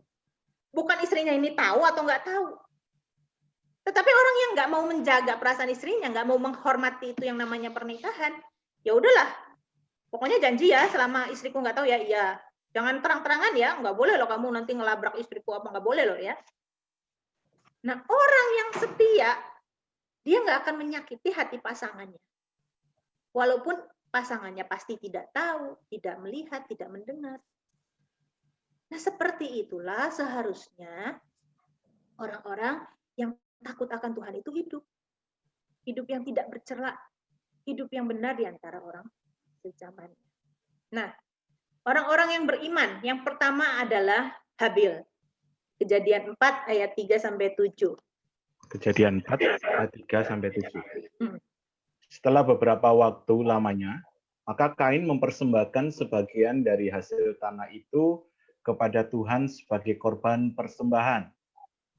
Bukan istrinya ini tahu atau nggak tahu. Tetapi orang yang nggak mau menjaga perasaan istrinya, nggak mau menghormati itu yang namanya pernikahan, ya udahlah. Pokoknya janji ya, selama istriku nggak tahu ya, iya. Jangan terang-terangan ya, nggak boleh loh kamu nanti ngelabrak istriku apa, nggak boleh loh ya. Nah, orang yang setia, dia nggak akan menyakiti hati pasangannya. Walaupun pasangannya pasti tidak tahu, tidak melihat, tidak mendengar. Nah, seperti itulah seharusnya orang-orang yang takut akan Tuhan itu hidup. Hidup yang tidak bercela, hidup yang benar di antara orang sezamannya. Nah, orang-orang yang beriman, yang pertama adalah Habil. Kejadian 4 ayat 3-7. Kejadian 4 ayat 3-7. Setelah beberapa waktu lamanya, maka Kain mempersembahkan sebagian dari hasil tanah itu kepada Tuhan sebagai korban persembahan.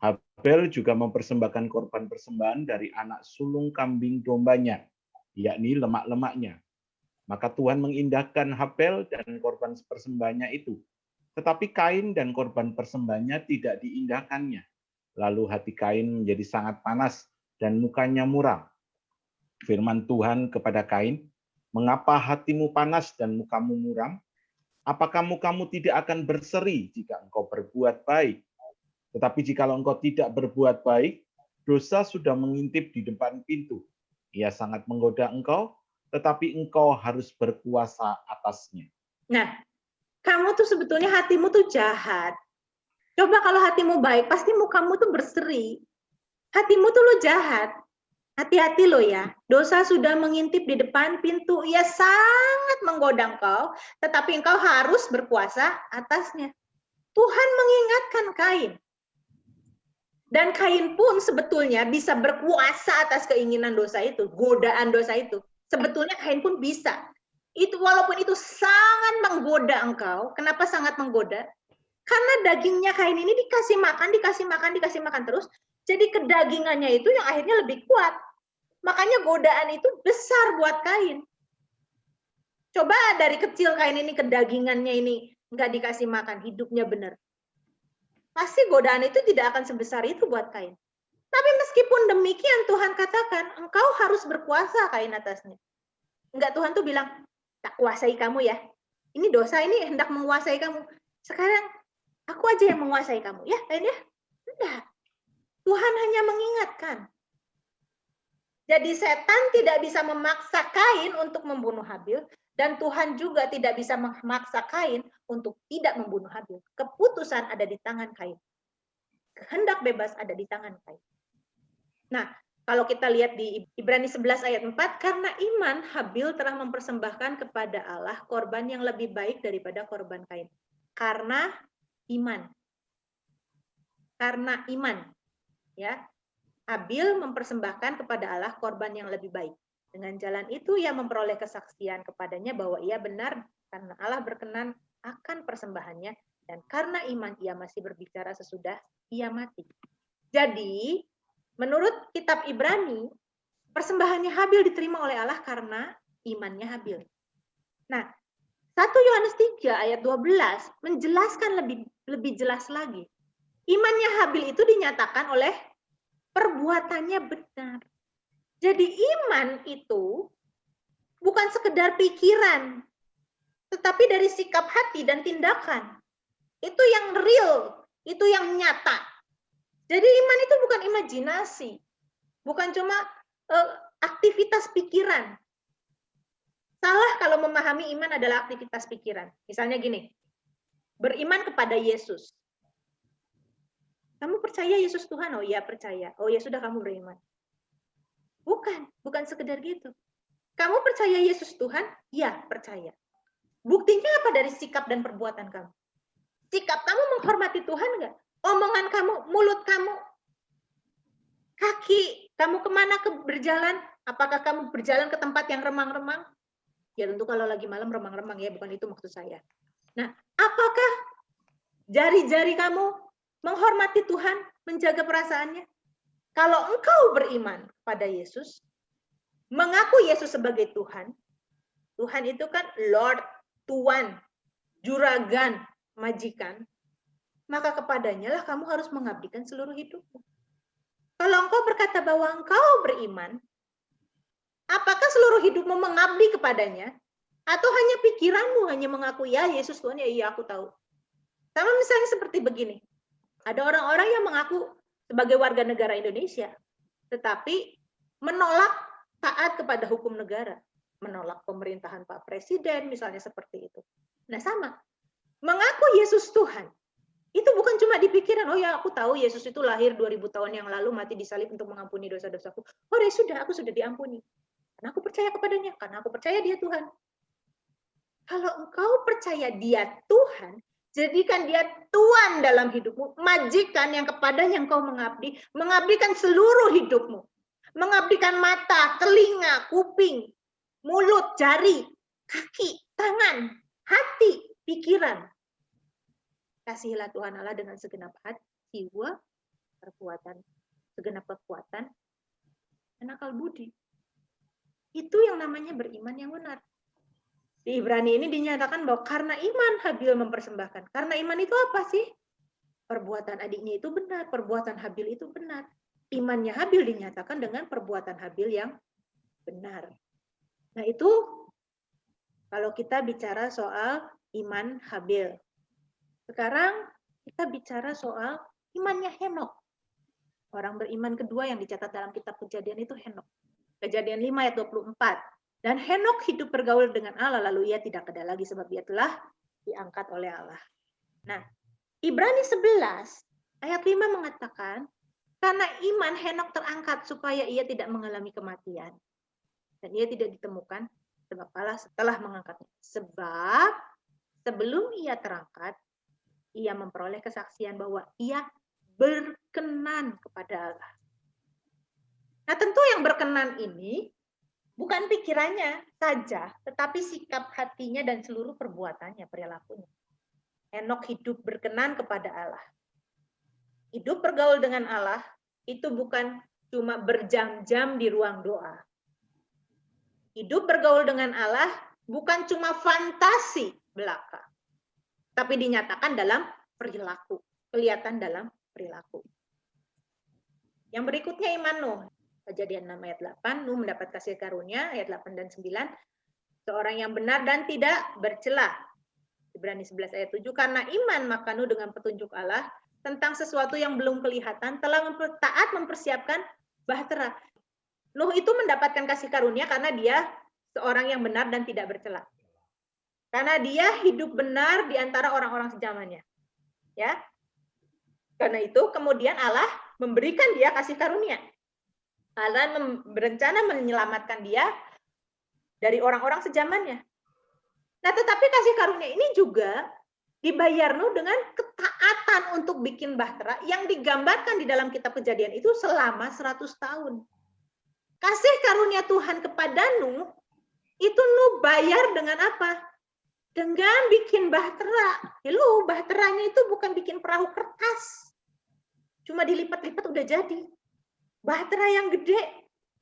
Habel juga mempersembahkan korban persembahan dari anak sulung kambing dombanya, yakni lemak-lemaknya. Maka Tuhan mengindahkan Habel dan korban persembahannya itu. Tetapi Kain dan korban persembahannya tidak diindahkannya. Lalu hati Kain menjadi sangat panas dan mukanya muram. Firman Tuhan kepada Kain, "Mengapa hatimu panas dan mukamu muram? Apakah mukamu tidak akan berseri jika engkau berbuat baik? Tetapi jikalau engkau tidak berbuat baik, dosa sudah mengintip di depan pintu. Ia sangat menggoda engkau, tetapi engkau harus berkuasa atasnya." Nah, kamu tuh sebetulnya hatimu tuh jahat. Coba kalau hatimu baik, pasti mukamu tuh berseri. Hatimu tuh lo jahat. Hati-hati lo ya, dosa sudah mengintip di depan pintu, ia sangat menggoda engkau, tetapi engkau harus berkuasa atasnya. Tuhan mengingatkan Kain. Dan Kain pun sebetulnya bisa berkuasa atas keinginan dosa itu, godaan dosa itu. Sebetulnya Kain pun bisa. Itu walaupun itu sangat menggoda engkau. Kenapa sangat menggoda? Karena dagingnya Kain ini dikasih makan terus. Jadi kedagingannya itu yang akhirnya lebih kuat. Makanya godaan itu besar buat Kain. Coba dari kecil Kain ini kedagingannya ini nggak dikasih makan, hidupnya benar. Pasti godaan itu tidak akan sebesar itu buat Kain. Tapi meskipun demikian Tuhan katakan, engkau harus berkuasa Kain atasnya. Enggak, Tuhan tuh bilang, tak kuasai kamu ya. Ini dosa ini hendak menguasai kamu. Sekarang aku aja yang menguasai kamu. Ya, Kain ya? Enggak. Tuhan hanya mengingatkan. Jadi setan tidak bisa memaksa Kain untuk membunuh Habil. Dan Tuhan juga tidak bisa memaksa Kain untuk tidak membunuh Habil. Keputusan ada di tangan Kain. Kehendak bebas ada di tangan Kain. Nah, kalau kita lihat di Ibrani 11 ayat 4, karena iman Habil telah mempersembahkan kepada Allah korban yang lebih baik daripada korban Kain. Karena iman. Karena iman. Ya. Habil mempersembahkan kepada Allah korban yang lebih baik. Dengan jalan itu ia memperoleh kesaksian kepadanya bahwa ia benar karena Allah berkenan akan persembahannya dan karena iman ia masih berbicara sesudah ia mati. Jadi, menurut kitab Ibrani, persembahannya Habil diterima oleh Allah karena imannya Habil. Nah, 1 Yohanes 3 ayat 12 menjelaskan lebih jelas lagi. Imannya Habil itu dinyatakan oleh perbuatannya benar. Jadi iman itu bukan sekedar pikiran, tetapi dari sikap hati dan tindakan. Itu yang real, itu yang nyata. Jadi iman itu bukan imajinasi, bukan cuma aktivitas pikiran. Salah kalau memahami iman adalah aktivitas pikiran. Misalnya gini, beriman kepada Yesus. Kamu percaya Yesus Tuhan? Oh iya percaya. Oh ya sudah kamu beriman. Bukan sekedar gitu. Kamu percaya Yesus Tuhan? Ya, percaya. Buktinya apa dari sikap dan perbuatan kamu? Sikap kamu menghormati Tuhan nggak? Omongan kamu, mulut kamu, kaki kamu kemana berjalan? Apakah kamu berjalan ke tempat yang remang-remang? Ya tentu kalau lagi malam remang-remang ya, bukan itu maksud saya. Nah, apakah jari-jari kamu menghormati Tuhan, menjaga perasaannya? Kalau engkau beriman pada Yesus, mengaku Yesus sebagai Tuhan, Tuhan itu kan Lord, Tuan, Juragan, Majikan, maka kepadanya lah kamu harus mengabdikan seluruh hidupmu. Kalau engkau berkata bahwa engkau beriman, apakah seluruh hidupmu mengabdi kepadanya? Atau hanya pikiranmu hanya mengaku, ya Yesus Tuhan, ya iya aku tahu. Sama misalnya seperti begini, ada orang-orang yang mengaku sebagai warga negara Indonesia, tetapi menolak taat kepada hukum negara, menolak pemerintahan Pak Presiden, misalnya seperti itu. Nah sama, mengaku Yesus Tuhan, itu bukan cuma di pikiran, oh ya aku tahu Yesus itu lahir 2000 tahun yang lalu, mati disalib untuk mengampuni dosa-dosaku. Oh ya sudah, aku sudah diampuni. Karena aku percaya kepadanya, karena aku percaya dia Tuhan. Kalau engkau percaya dia Tuhan, jadikan dia Tuan dalam hidupmu, majikan yang kepadanya engkau mengabdi, mengabdikan seluruh hidupmu. Mengabdikan mata, telinga, kuping, mulut, jari, kaki, tangan, hati, pikiran. Kasihilah Tuhan Allah dengan segenap hati, jiwa, perbuatan, segenap kekuatan, dan akal budi. Itu yang namanya beriman yang benar. Di Ibrani ini dinyatakan bahwa karena iman Habil mempersembahkan. Karena iman itu apa sih? Perbuatan adiknya itu benar, perbuatan Habil itu benar. Imannya Habil dinyatakan dengan perbuatan Habil yang benar. Nah itu kalau kita bicara soal iman Habil. Sekarang kita bicara soal imannya Henok. Orang beriman kedua yang dicatat dalam kitab Kejadian itu Henok. Kejadian 5 ayat 24. Dan Henok hidup bergaul dengan Allah, lalu ia tidak ada lagi sebab ia telah diangkat oleh Allah. Nah, Ibrani 11 ayat 5 mengatakan, karena iman Henok terangkat supaya ia tidak mengalami kematian. Dan ia tidak ditemukan sebab Allah setelah mengangkatnya. Sebab sebelum ia terangkat, ia memperoleh kesaksian bahwa ia berkenan kepada Allah. Nah, tentu yang berkenan ini Bukan pikirannya saja, tetapi sikap hatinya dan seluruh perbuatannya, perilakunya. Henokh hidup berkenan kepada Allah. Hidup bergaul dengan Allah itu bukan cuma berjam-jam di ruang doa. Hidup bergaul dengan Allah bukan cuma fantasi belaka, tapi dinyatakan dalam perilaku, kelihatan dalam perilaku. Yang berikutnya iman Nuh. Kejadian 6 ayat 8, Nuh mendapat kasih karunia, ayat 8 dan 9. Seorang yang benar dan tidak bercela. Ibrani 11 ayat 7, karena iman maka Nuh dengan petunjuk Allah tentang sesuatu yang belum kelihatan telah taat mempersiapkan bahtera. Nuh itu mendapatkan kasih karunia karena dia seorang yang benar dan tidak bercela. Karena dia hidup benar di antara orang-orang sejamannya. Ya. Karena itu kemudian Allah memberikan dia kasih karunia. Allah berencana menyelamatkan dia dari orang-orang sejamannya. Nah, tetapi kasih karunia ini juga dibayar Nuh dengan ketaatan untuk bikin bahtera yang digambarkan di dalam kitab Kejadian itu selama 100 tahun. Kasih karunia Tuhan kepada Nuh, itu Nuh bayar dengan apa? Dengan bikin bahtera. Hello, bahteranya itu bukan bikin perahu kertas. Cuma dilipat-lipat udah jadi. Bahtera yang gede.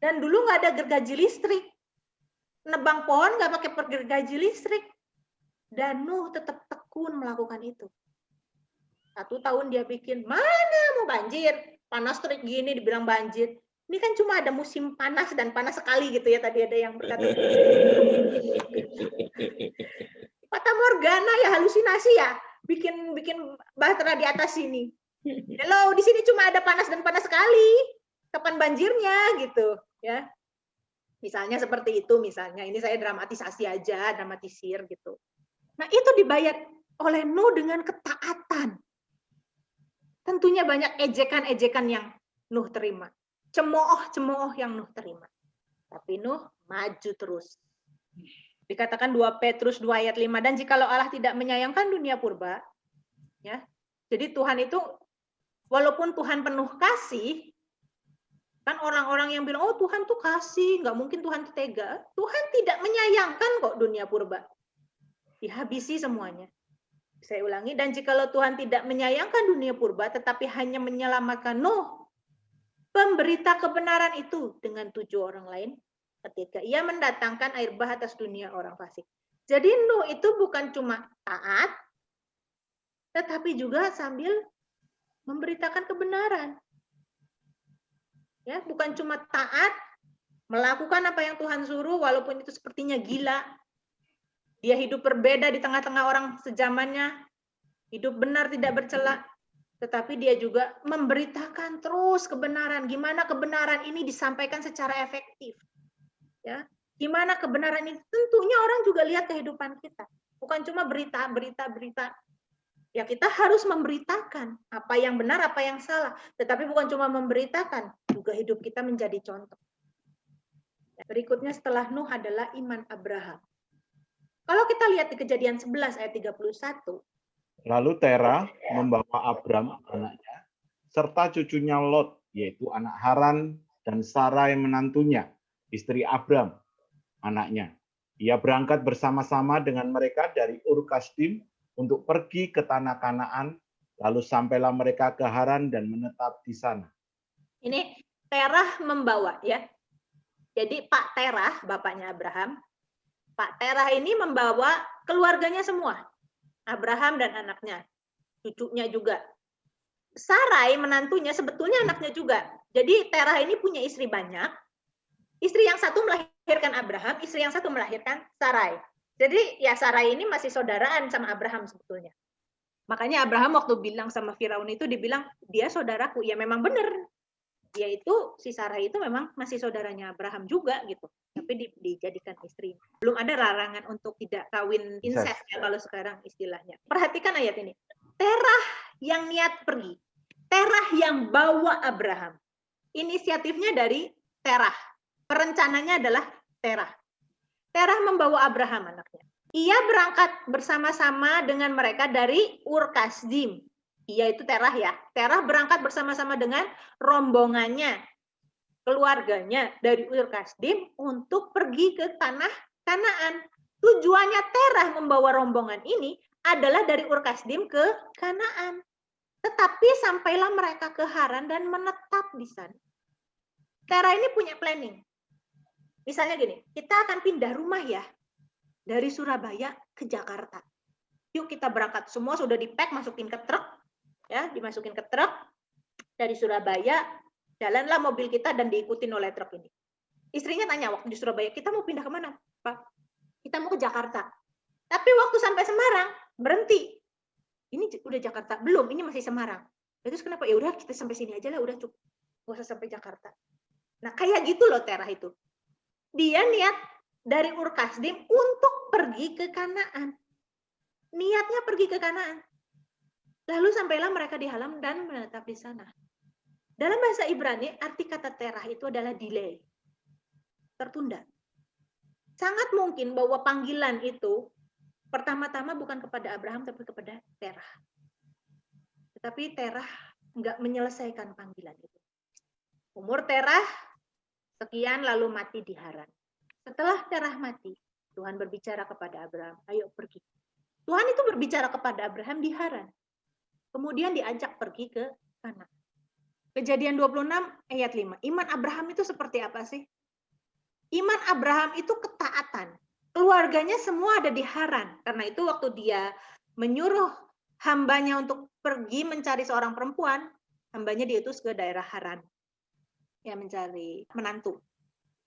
Dan dulu nggak ada gergaji listrik. Nebang pohon nggak pakai gergaji listrik. Dan Nuh tetap tekun melakukan itu. 1 tahun dia bikin, mana mau banjir? Panas terik gini dibilang banjir. Ini kan cuma ada musim panas dan panas sekali gitu ya. Tadi ada yang berkata. Fata Morgana ya, halusinasi ya. Bikin bahtera di atas sini. Hello, di sini cuma ada panas dan panas sekali. Kapan banjirnya gitu ya. Misalnya seperti itu, misalnya ini saya dramatisasi aja, dramatisir gitu. Nah, itu dibayar oleh Nuh dengan ketaatan. Tentunya banyak ejekan-ejekan yang Nuh terima. Cemooh-cemooh yang Nuh terima. Tapi Nuh maju terus. Dikatakan 2 Petrus 2 ayat 5, dan jikalau Allah tidak menyayangkan dunia purba, ya. Jadi Tuhan itu walaupun Tuhan penuh kasih, kan orang-orang yang bilang, oh Tuhan tuh kasih, nggak mungkin Tuhan tuh tega. Tuhan tidak menyayangkan kok dunia purba. Dihabisi semuanya. Saya ulangi, dan jikalau Tuhan tidak menyayangkan dunia purba, tetapi hanya menyelamatkan Nuh, pemberita kebenaran itu dengan 7 orang lain, ketika ia mendatangkan air bah atas dunia orang fasik. Jadi Nuh itu bukan cuma taat, tetapi juga sambil memberitakan kebenaran. Ya, bukan cuma taat, melakukan apa yang Tuhan suruh, walaupun itu sepertinya gila. Dia hidup berbeda di tengah-tengah orang sejamannya, hidup benar tidak bercela, tetapi dia juga memberitakan terus kebenaran. Gimana kebenaran ini disampaikan secara efektif. Ya, gimana kebenaran ini? Tentunya orang juga lihat kehidupan kita. Bukan cuma berita. Ya, kita harus memberitakan apa yang benar, apa yang salah. Tetapi bukan cuma memberitakan, juga hidup kita menjadi contoh. Berikutnya setelah Nuh adalah iman Abraham. Kalau kita lihat di Kejadian 11 ayat 31. Lalu Terah membawa Abram anaknya, serta cucunya Lot, yaitu anak Haran, dan Sarai menantunya, istri Abram, anaknya. Ia berangkat bersama-sama dengan mereka dari Ur Kasdim untuk pergi ke tanah Kanaan, lalu sampailah mereka ke Haran dan menetap di sana. Ini Terah membawa, ya. Jadi Pak Terah, bapaknya Abraham, Pak Terah ini membawa keluarganya semua. Abraham dan anaknya, cucunya juga. Sarai menantunya sebetulnya anaknya juga. Jadi Terah ini punya istri banyak. Istri yang satu melahirkan Abraham, istri yang satu melahirkan Sarai. Jadi ya Sarai ini masih saudaraan sama Abraham sebetulnya. Makanya Abraham waktu bilang sama Firaun itu dibilang, dia saudaraku. Ya memang benar. Dia itu, si Sarai itu memang masih saudaranya Abraham juga gitu. Tapi dijadikan istri. Belum ada larangan untuk tidak kawin incest ya kalau sekarang istilahnya. Perhatikan ayat ini. Terah yang niat pergi. Terah yang bawa Abraham. Inisiatifnya dari Terah. Perencananya adalah Terah. Terah membawa Abraham anaknya. Ia berangkat bersama-sama dengan mereka dari Ur Kasdim. Ia itu Terah ya. Terah berangkat bersama-sama dengan rombongannya. keluarganya dari Ur Kasdim untuk pergi ke tanah Kanaan. Tujuannya Terah membawa rombongan ini adalah dari Ur Kasdim ke Kanaan. Tetapi sampailah mereka ke Haran dan menetap di sana. Terah ini punya planning. Misalnya gini, kita akan pindah rumah ya, dari Surabaya ke Jakarta. Yuk kita berangkat, semua sudah di-pack, masukin ke truk, ya, dimasukin ke truk, dari Surabaya, jalanlah mobil kita dan diikutin oleh truk ini. Istrinya tanya waktu di Surabaya, kita mau pindah kemana, Pak? Kita mau ke Jakarta. Tapi waktu sampai Semarang, berhenti. Ini udah Jakarta, belum, ini masih Semarang. Terus kenapa? Ya udah kita sampai sini aja lah, udah cukup. Nggak usah sampai Jakarta. Nah, kayak gitu loh Terah itu. Dia niat dari Ur Kasdim untuk pergi ke Kanaan. Niatnya pergi ke Kanaan. Lalu sampailah mereka di Halam dan menetap di sana. Dalam bahasa Ibrani, arti kata Terah itu adalah delay. Tertunda. Sangat mungkin bahwa panggilan itu pertama-tama bukan kepada Abraham, tapi kepada Terah. Tetapi Terah nggak menyelesaikan panggilan itu. Umur Terah sekian lalu mati di Haran. Setelah Terah mati, Tuhan berbicara kepada Abraham, ayo pergi. Tuhan itu berbicara kepada Abraham di Haran. Kemudian diajak pergi ke Kanaan. Kejadian 26 ayat 5. Iman Abraham itu seperti apa sih? Iman Abraham itu ketaatan. Keluarganya semua ada di Haran. Karena itu waktu dia menyuruh hambanya untuk pergi mencari seorang perempuan, hambanya diutus ke daerah Haran. Ya, mencari menantu.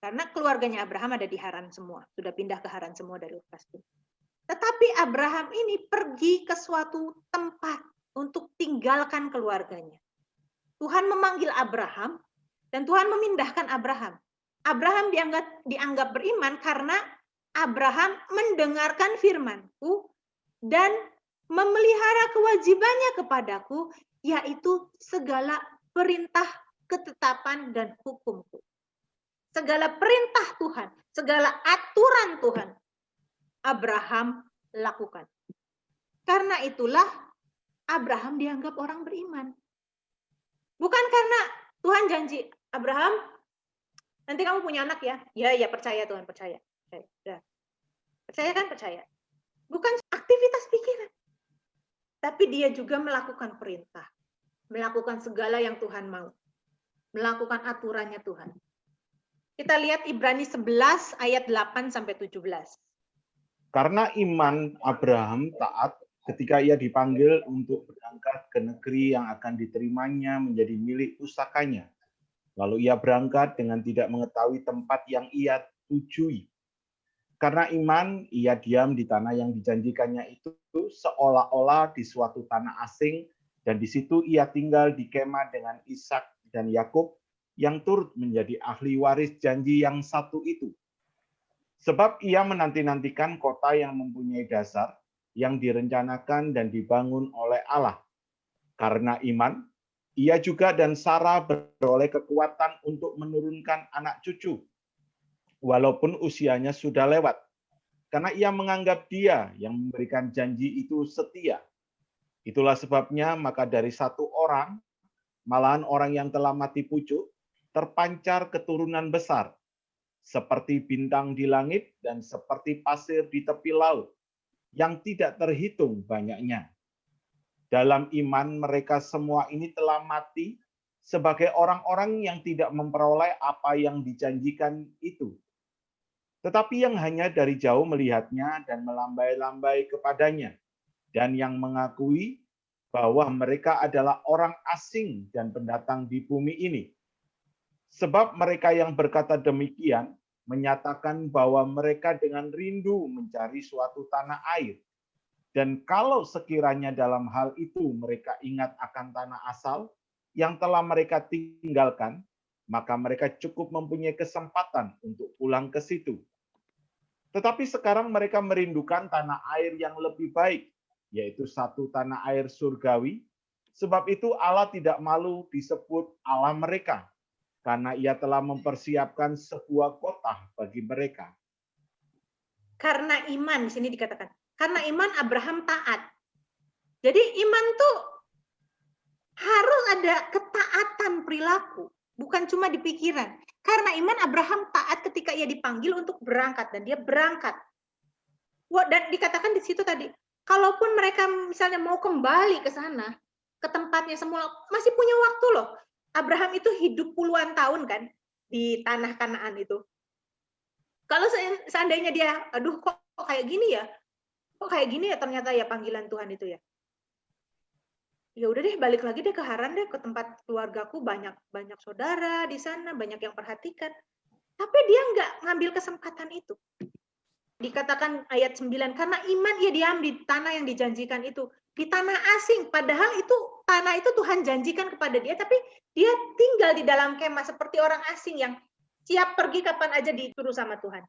Karena keluarganya Abraham ada di Haran semua. Sudah pindah ke Haran semua dari Ur Kasdim. Tetapi Abraham ini pergi ke suatu tempat untuk tinggalkan keluarganya. Tuhan memanggil Abraham dan Tuhan memindahkan Abraham. Abraham dianggap beriman karena Abraham mendengarkan firman-Ku dan memelihara kewajibannya kepadaku, yaitu segala perintah, ketetapan, dan hukum-Ku. Segala perintah Tuhan, segala aturan Tuhan, Abraham lakukan. Karena itulah Abraham dianggap orang beriman. Bukan karena Tuhan janji, Abraham, nanti kamu punya anak ya? Ya, percaya Tuhan, percaya. Percaya kan? Percaya. Bukan aktivitas pikiran. Tapi dia juga melakukan perintah. Melakukan segala yang Tuhan mau. Melakukan aturannya Tuhan. Kita lihat Ibrani 11 ayat 8-17. Karena iman Abraham taat ketika ia dipanggil untuk berangkat ke negeri yang akan diterimanya menjadi milik pusakanya. Lalu ia berangkat dengan tidak mengetahui tempat yang ia tujui. Karena iman, ia diam di tanah yang dijanjikannya itu seolah-olah di suatu tanah asing, dan di situ ia tinggal di kemah dengan Ishak dan Yakub yang turut menjadi ahli waris janji yang satu itu. Sebab ia menanti-nantikan kota yang mempunyai dasar, yang direncanakan dan dibangun oleh Allah. Karena iman, ia juga dan Sarah beroleh kekuatan untuk menurunkan anak cucu, walaupun usianya sudah lewat. Karena ia menganggap dia yang memberikan janji itu setia. Itulah sebabnya maka dari satu orang, malahan orang yang telah mati pucuk, terpancar keturunan besar, seperti bintang di langit dan seperti pasir di tepi laut, yang tidak terhitung banyaknya. Dalam iman mereka semua ini telah mati sebagai orang-orang yang tidak memperoleh apa yang dijanjikan itu. Tetapi yang hanya dari jauh melihatnya dan melambai-lambai kepadanya, dan yang mengakui bahwa mereka adalah orang asing dan pendatang di bumi ini. Sebab mereka yang berkata demikian menyatakan bahwa mereka dengan rindu mencari suatu tanah air. Dan kalau sekiranya dalam hal itu mereka ingat akan tanah asal yang telah mereka tinggalkan, maka mereka cukup mempunyai kesempatan untuk pulang ke situ. Tetapi sekarang mereka merindukan tanah air yang lebih baik, yaitu satu tanah air surgawi. Sebab itu Allah tidak malu disebut Allah mereka, karena ia telah mempersiapkan sebuah kota bagi mereka. Karena iman, di sini dikatakan, karena iman Abraham taat. Jadi iman tuh harus ada ketaatan perilaku, bukan cuma di pikiran. Karena iman Abraham taat ketika ia dipanggil untuk berangkat dan dia berangkat. Wah, dan dikatakan di situ tadi, kalaupun mereka misalnya mau kembali ke sana, ke tempatnya semula, masih punya waktu loh. Abraham itu hidup puluhan tahun kan di tanah Kanaan itu. Kalau seandainya dia, aduh kok kayak gini ya? Kok kayak gini ya ternyata ya panggilan Tuhan itu ya? Ya udah deh, balik lagi deh ke Haran deh, ke tempat keluargaku, banyak saudara di sana, banyak yang perhatikan. Tapi dia nggak ngambil kesempatan itu. Dikatakan ayat 9, karena iman ia diam di tanah yang dijanjikan itu. Di tanah asing, padahal itu tanah itu Tuhan janjikan kepada dia, tapi dia tinggal di dalam kemah seperti orang asing yang siap pergi kapan aja disuruh sama Tuhan.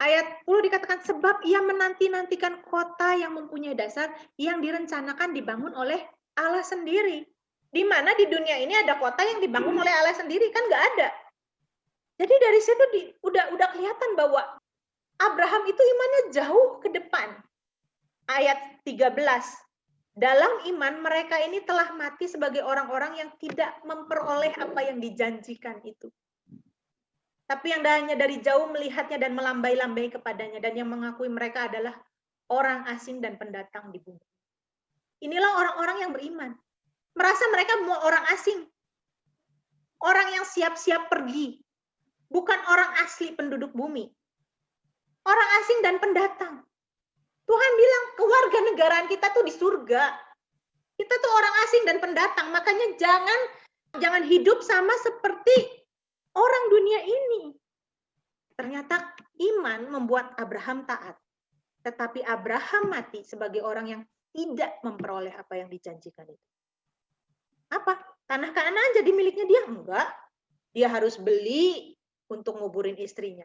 Ayat 10 dikatakan, sebab ia menanti-nantikan kota yang mempunyai dasar yang direncanakan dibangun oleh Allah sendiri. Di mana di dunia ini ada kota yang dibangun oleh Allah sendiri, kan nggak ada. Jadi dari situ udah kelihatan bahwa Abraham itu imannya jauh ke depan. Ayat 13. Dalam iman mereka ini telah mati sebagai orang-orang yang tidak memperoleh apa yang dijanjikan itu. Tapi yang hanya dari jauh melihatnya dan melambai-lambai kepadanya, dan yang mengakui mereka adalah orang asing dan pendatang di bumi. Inilah orang-orang yang beriman. Merasa mereka mau orang asing. Orang yang siap-siap pergi. Bukan orang asli penduduk bumi. Orang asing dan pendatang. Tuhan bilang keluarga negaraan kita tuh di surga. Kita tuh orang asing dan pendatang. Makanya jangan hidup sama seperti orang dunia ini. Ternyata iman membuat Abraham taat. Tetapi Abraham mati sebagai orang yang tidak memperoleh apa yang dijanjikan itu. Apa? Tanah Kanaan jadi miliknya dia? Enggak. Dia harus beli untuk nguburin istrinya.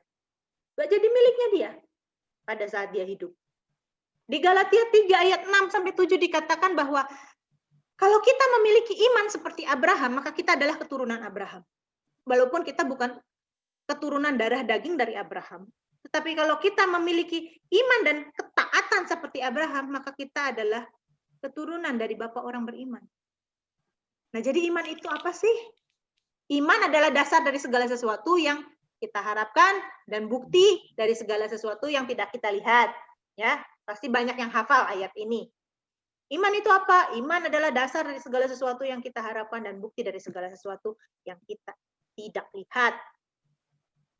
Enggak jadi miliknya dia pada saat dia hidup. Di Galatia 3 ayat 6-7 dikatakan bahwa kalau kita memiliki iman seperti Abraham, maka kita adalah keturunan Abraham. Walaupun kita bukan keturunan darah daging dari Abraham. Tetapi kalau kita memiliki iman dan ketaatan seperti Abraham, maka kita adalah keturunan dari Bapa orang beriman. Nah, jadi iman itu apa sih? Iman adalah dasar dari segala sesuatu yang kita harapkan dan bukti dari segala sesuatu yang tidak kita lihat. Ya, pasti banyak yang hafal ayat ini. Iman itu apa? Iman adalah dasar dari segala sesuatu yang kita harapkan dan bukti dari segala sesuatu yang kita tidak lihat.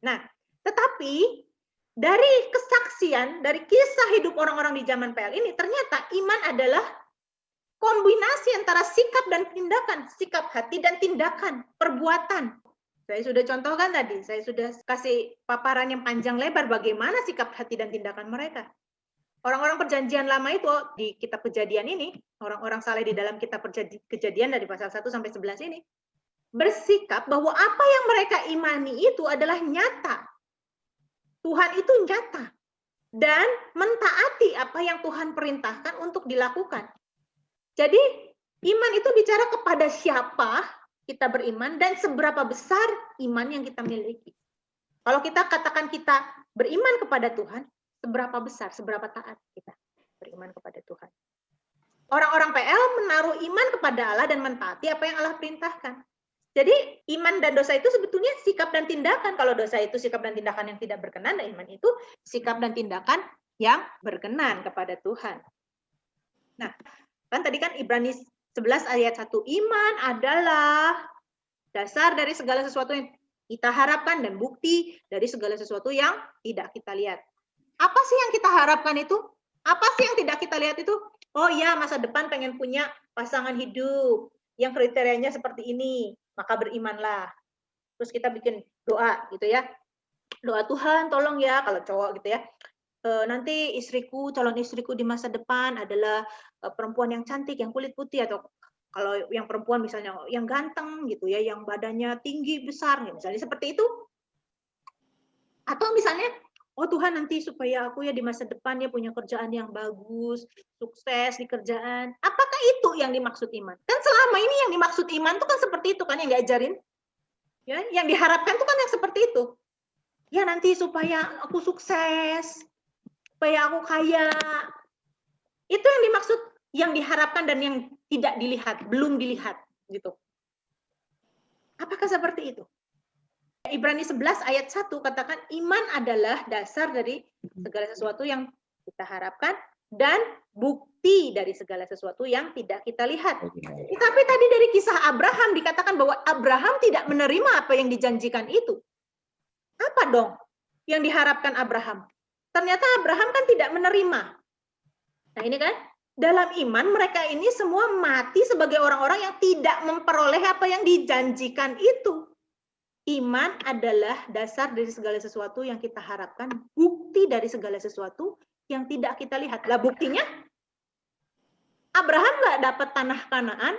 Nah, tetapi dari kesaksian, dari kisah hidup orang-orang di zaman PL ini, ternyata iman adalah kombinasi antara sikap dan tindakan, sikap hati dan tindakan, perbuatan. Saya sudah contohkan tadi, saya sudah kasih paparan yang panjang lebar bagaimana sikap hati dan tindakan mereka. Orang-orang perjanjian lama itu di kitab Kejadian ini, orang-orang saleh di dalam kitab Kejadian dari pasal 1 sampai 11 ini, bersikap bahwa apa yang mereka imani itu adalah nyata. Tuhan itu nyata. Dan mentaati apa yang Tuhan perintahkan untuk dilakukan. Jadi, iman itu bicara kepada siapa kita beriman dan seberapa besar iman yang kita miliki. Kalau kita katakan kita beriman kepada Tuhan, seberapa besar, seberapa taat kita beriman kepada Tuhan. Orang-orang PL menaruh iman kepada Allah dan mentaati apa yang Allah perintahkan. Jadi iman dan dosa itu sebetulnya sikap dan tindakan. Kalau dosa itu sikap dan tindakan yang tidak berkenan, dan iman itu sikap dan tindakan yang berkenan kepada Tuhan. Nah, kan tadi kan Ibrani 11 ayat 1, iman adalah dasar dari segala sesuatu yang kita harapkan dan bukti dari segala sesuatu yang tidak kita lihat. Apa sih yang kita harapkan itu? Apa sih yang tidak kita lihat itu? Oh ya, masa depan pengen punya pasangan hidup yang kriterianya seperti ini, maka berimanlah. Terus kita bikin doa gitu ya. Doa Tuhan tolong ya, kalau cowok gitu ya. Nanti calon istriku di masa depan adalah perempuan yang cantik, yang kulit putih, atau kalau yang perempuan misalnya yang ganteng gitu ya, yang badannya tinggi, besar, misalnya seperti itu. Atau misalnya, oh Tuhan nanti supaya aku ya di masa depan ya punya kerjaan yang bagus, sukses di kerjaan. Apakah itu yang dimaksud iman? Kan selama ini yang dimaksud iman itu kan seperti itu kan yang diajarin. Ya, yang diharapkan itu kan yang seperti itu. Ya nanti supaya aku sukses, supaya aku kaya. Itu yang dimaksud, yang diharapkan dan yang tidak dilihat, belum dilihat gitu. Apakah seperti itu? Ibrani 11 ayat 1 katakan iman adalah dasar dari segala sesuatu yang kita harapkan dan bukti dari segala sesuatu yang tidak kita lihat. Tapi tadi dari kisah Abraham dikatakan bahwa Abraham tidak menerima apa yang dijanjikan itu. Apa dong yang diharapkan Abraham? Ternyata Abraham kan tidak menerima. Nah ini kan, dalam iman mereka ini semua mati sebagai orang-orang yang tidak memperoleh apa yang dijanjikan itu. Iman adalah dasar dari segala sesuatu yang kita harapkan, bukti dari segala sesuatu yang tidak kita lihat. Lah buktinya, Abraham nggak dapat tanah Kanaan,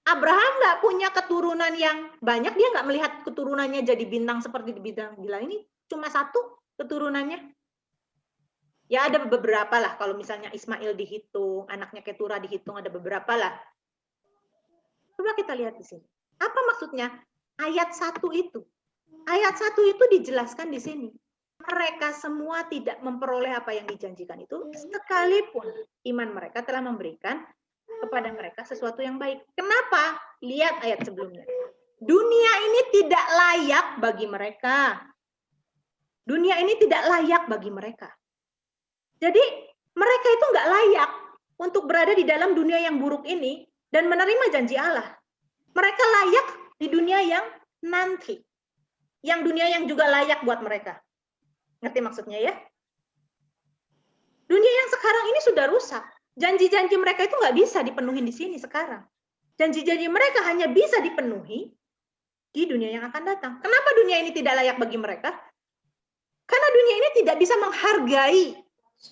Abraham nggak punya keturunan yang banyak, dia nggak melihat keturunannya jadi bintang seperti di bintang gila ini, cuma satu keturunannya. Ya ada beberapa lah, kalau misalnya Ismail dihitung, anaknya Ketura dihitung, ada beberapa lah. Coba kita lihat di sini. Apa maksudnya? Ayat 1 itu. Ayat 1 itu dijelaskan di sini. Mereka semua tidak memperoleh apa yang dijanjikan itu, sekalipun iman mereka telah memberikan kepada mereka sesuatu yang baik. Kenapa? Lihat ayat sebelumnya. Dunia ini tidak layak bagi mereka. Dunia ini tidak layak bagi mereka. Jadi mereka itu nggak layak untuk berada di dalam dunia yang buruk ini dan menerima janji Allah. Mereka layak di dunia yang nanti. Yang dunia yang juga layak buat mereka. Ngerti maksudnya ya? Dunia yang sekarang ini sudah rusak. Janji-janji mereka itu nggak bisa dipenuhi di sini sekarang. Janji-janji mereka hanya bisa dipenuhi di dunia yang akan datang. Kenapa dunia ini tidak layak bagi mereka? Karena dunia ini tidak bisa menghargai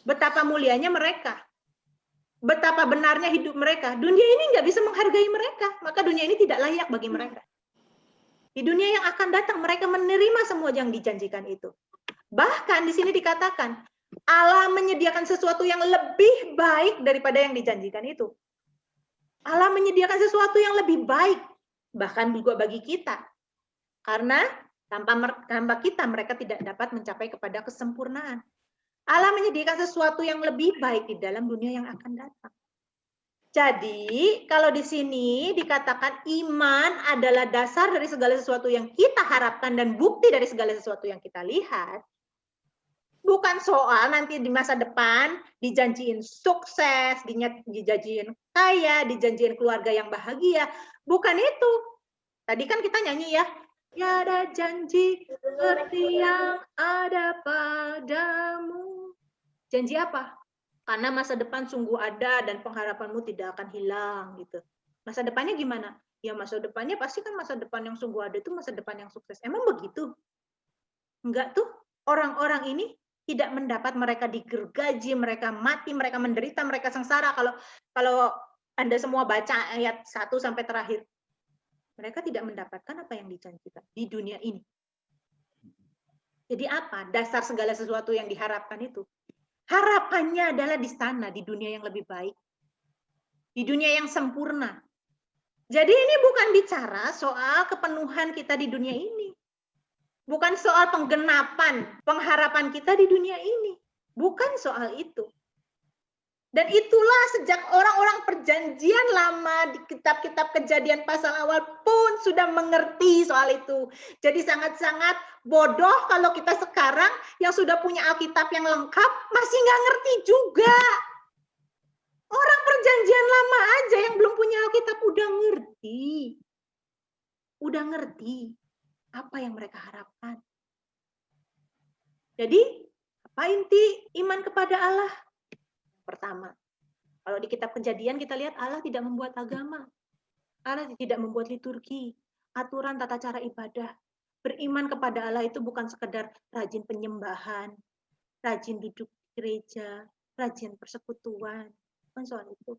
betapa mulianya mereka. Betapa benarnya hidup mereka. Dunia ini nggak bisa menghargai mereka. Maka dunia ini tidak layak bagi mereka. Di dunia yang akan datang, mereka menerima semua yang dijanjikan itu. Bahkan di sini dikatakan, Allah menyediakan sesuatu yang lebih baik daripada yang dijanjikan itu. Allah menyediakan sesuatu yang lebih baik, bahkan juga bagi kita. Karena tanpa kita, mereka tidak dapat mencapai kepada kesempurnaan. Allah menyediakan sesuatu yang lebih baik di dalam dunia yang akan datang. Jadi, kalau di sini dikatakan iman adalah dasar dari segala sesuatu yang kita harapkan dan bukti dari segala sesuatu yang kita lihat, bukan soal nanti di masa depan dijanjiin sukses, dijanjiin kaya, dijanjiin keluarga yang bahagia. Bukan itu. Tadi kan kita nyanyi ya, tiada janji seperti yang ada padamu. Janji apa? Karena masa depan sungguh ada dan pengharapanmu tidak akan hilang gitu. Masa depannya gimana? Ya masa depannya pasti kan masa depan yang sungguh ada itu masa depan yang sukses. Emang begitu? Enggak tuh. Orang-orang ini tidak mendapat, mereka digergaji, mereka mati, mereka menderita, mereka sengsara. Kalau Anda semua baca ayat 1 sampai terakhir. Mereka tidak mendapatkan apa yang dijanjikan di dunia ini. Jadi apa? Dasar segala sesuatu yang diharapkan itu. Harapannya adalah di sana, di dunia yang lebih baik. Di dunia yang sempurna. Jadi ini bukan bicara soal kepenuhan kita di dunia ini. Bukan soal penggenapan, pengharapan kita di dunia ini. Bukan soal itu. Dan itulah sejak orang-orang perjanjian lama di kitab-kitab Kejadian pasal awal pun sudah mengerti soal itu. Jadi sangat-sangat bodoh kalau kita sekarang yang sudah punya Alkitab yang lengkap masih nggak ngerti juga. Orang perjanjian lama aja yang belum punya Alkitab udah ngerti. Udah ngerti apa yang mereka harapkan. Jadi apa inti iman kepada Allah? Pertama, kalau di kitab Kejadian kita lihat Allah tidak membuat agama. Allah tidak membuat liturgi, aturan tata cara ibadah. Beriman kepada Allah itu bukan sekedar rajin penyembahan, rajin duduk di gereja, rajin persekutuan. Bukan soal itu.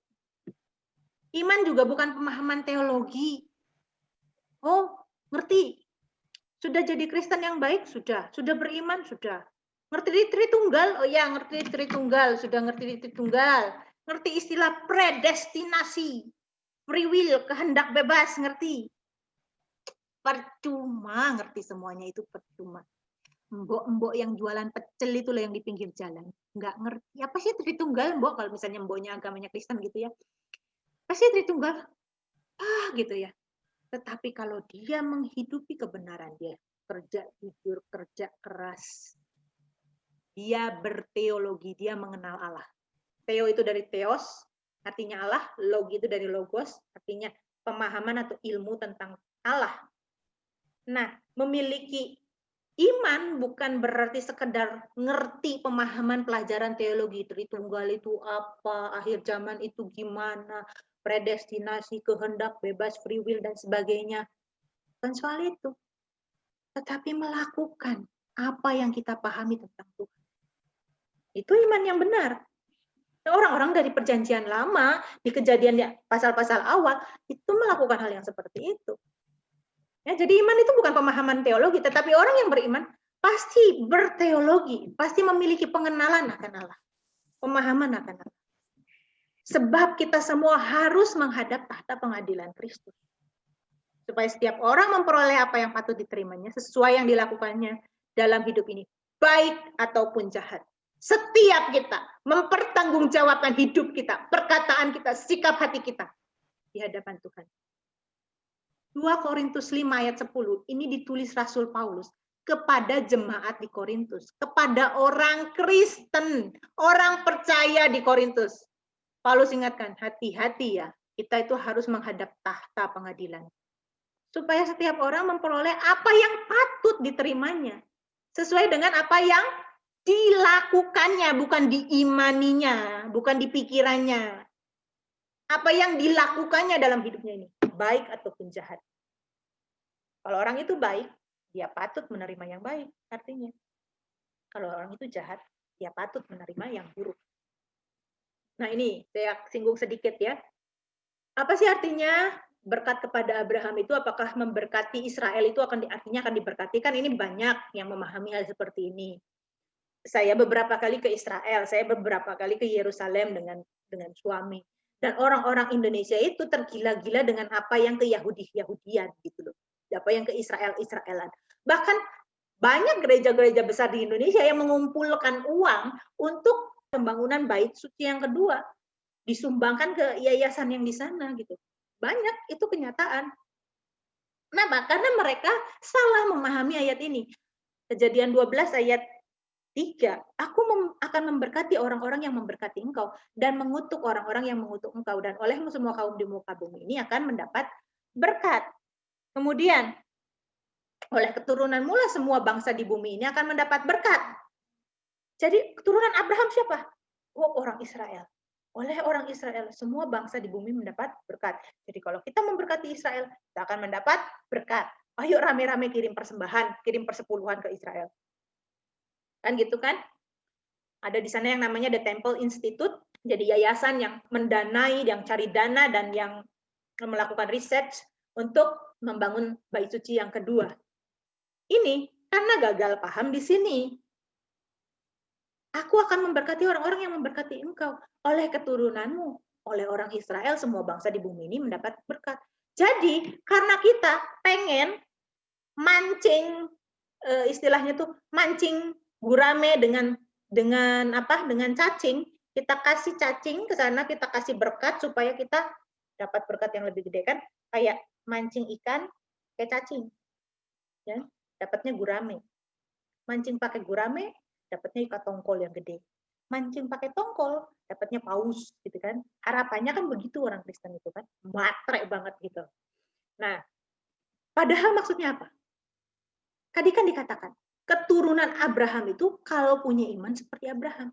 Iman juga bukan pemahaman teologi. Oh, ngerti. Sudah jadi Kristen yang baik? Sudah. Sudah beriman? Sudah. Ngerti Tritunggal? Oh ya, ngerti Tritunggal. Sudah ngerti Tritunggal. Ngerti istilah predestinasi. Free will, kehendak bebas. Ngerti? Percuma ngerti semuanya itu percuma. Mbok-mbok yang jualan pecel itu loh yang di pinggir jalan. Nggak ngerti. Apa sih Tritunggal, Mbok? Kalau misalnya mboknya agamanya Kristen gitu ya. Apa sih Tritunggal? Ah, gitu ya. Tetapi kalau dia menghidupi kebenaran, dia kerja jujur, kerja keras. Dia berteologi, dia mengenal Allah. Theo itu dari theos, artinya Allah. Logi itu dari logos, artinya pemahaman atau ilmu tentang Allah. Nah, memiliki iman bukan berarti sekedar ngerti pemahaman pelajaran teologi, Tritunggal itu apa, akhir zaman itu gimana, predestinasi, kehendak, bebas, free will, dan sebagainya. Bukan soal itu. Tetapi melakukan apa yang kita pahami tentang Tuhan. Itu iman yang benar. Orang-orang dari perjanjian lama, di kejadian pasal-pasal awal, itu melakukan hal yang seperti itu. Ya, jadi iman itu bukan pemahaman teologi, tetapi orang yang beriman pasti berteologi, pasti memiliki pengenalan akan Allah, pemahaman akan Allah. Sebab kita semua harus menghadap tahta pengadilan Kristus. Supaya setiap orang memperoleh apa yang patut diterimanya, sesuai yang dilakukannya dalam hidup ini, baik ataupun jahat. Setiap kita mempertanggungjawabkan hidup kita, perkataan kita, sikap hati kita di hadapan Tuhan. 2 Korintus 5 ayat 10, ini ditulis Rasul Paulus kepada jemaat di Korintus, kepada orang Kristen, orang percaya di Korintus. Paulus ingatkan, hati-hati ya, kita itu harus menghadap tahta pengadilan. Supaya setiap orang memperoleh apa yang patut diterimanya. Sesuai dengan apa yang dilakukannya, bukan diimaninya, bukan dipikirannya. Apa yang dilakukannya dalam hidupnya ini, baik ataupun jahat. Kalau orang itu baik, dia patut menerima yang baik, artinya. Kalau orang itu jahat, dia patut menerima yang buruk. Nah ini, saya singgung sedikit ya. Apa sih artinya berkat kepada Abraham itu? Apakah memberkati Israel itu artinya akan diberkati? Kan ini banyak yang memahami hal seperti ini. Saya beberapa kali ke Israel, saya beberapa kali ke Yerusalem dengan suami. Dan orang-orang Indonesia itu tergila-gila dengan apa yang ke Yahudian gitu loh. Apa yang ke Israelan. Bahkan banyak gereja-gereja besar di Indonesia yang mengumpulkan uang untuk pembangunan bait suci yang kedua. Disumbangkan ke yayasan yang di sana gitu. Banyak, itu kenyataan. Kenapa? Karena mereka salah memahami ayat ini. Kejadian 12 ayat 3, aku akan memberkati orang-orang yang memberkati engkau dan mengutuk orang-orang yang mengutuk engkau, dan olehmu semua kaum di muka bumi ini akan mendapat berkat. Kemudian oleh keturunanmu lah semua bangsa di bumi ini akan mendapat berkat. Jadi keturunan Abraham siapa? Oh, orang Israel. Oleh orang Israel semua bangsa di bumi mendapat berkat. Jadi kalau kita memberkati Israel, kita akan mendapat berkat. Ayo rame-rame kirim persembahan, kirim persepuluhan ke Israel. Kan gitu kan? Ada di sana yang namanya The Temple Institute, jadi yayasan yang mendanai, yang cari dana, dan yang melakukan research untuk membangun bait suci yang kedua. Ini karena gagal paham di sini. Aku akan memberkati orang-orang yang memberkati engkau. Oleh keturunanmu, oleh orang Israel, semua bangsa di bumi ini mendapat berkat. Jadi, karena kita pengen mancing, istilahnya tuh mancing gurame dengan cacing, kita kasih cacing ke sana, kita kasih berkat supaya kita dapat berkat yang lebih gede, kan kayak mancing ikan kayak cacing ya, dapatnya gurame. Mancing pakai gurame dapatnya ikan tongkol yang gede. Mancing pakai tongkol dapatnya paus gitu kan. Harapannya kan begitu orang Kristen itu kan, matre banget gitu. Nah, padahal maksudnya apa? Tadi kan dikatakan keturunan Abraham itu kalau punya iman seperti Abraham.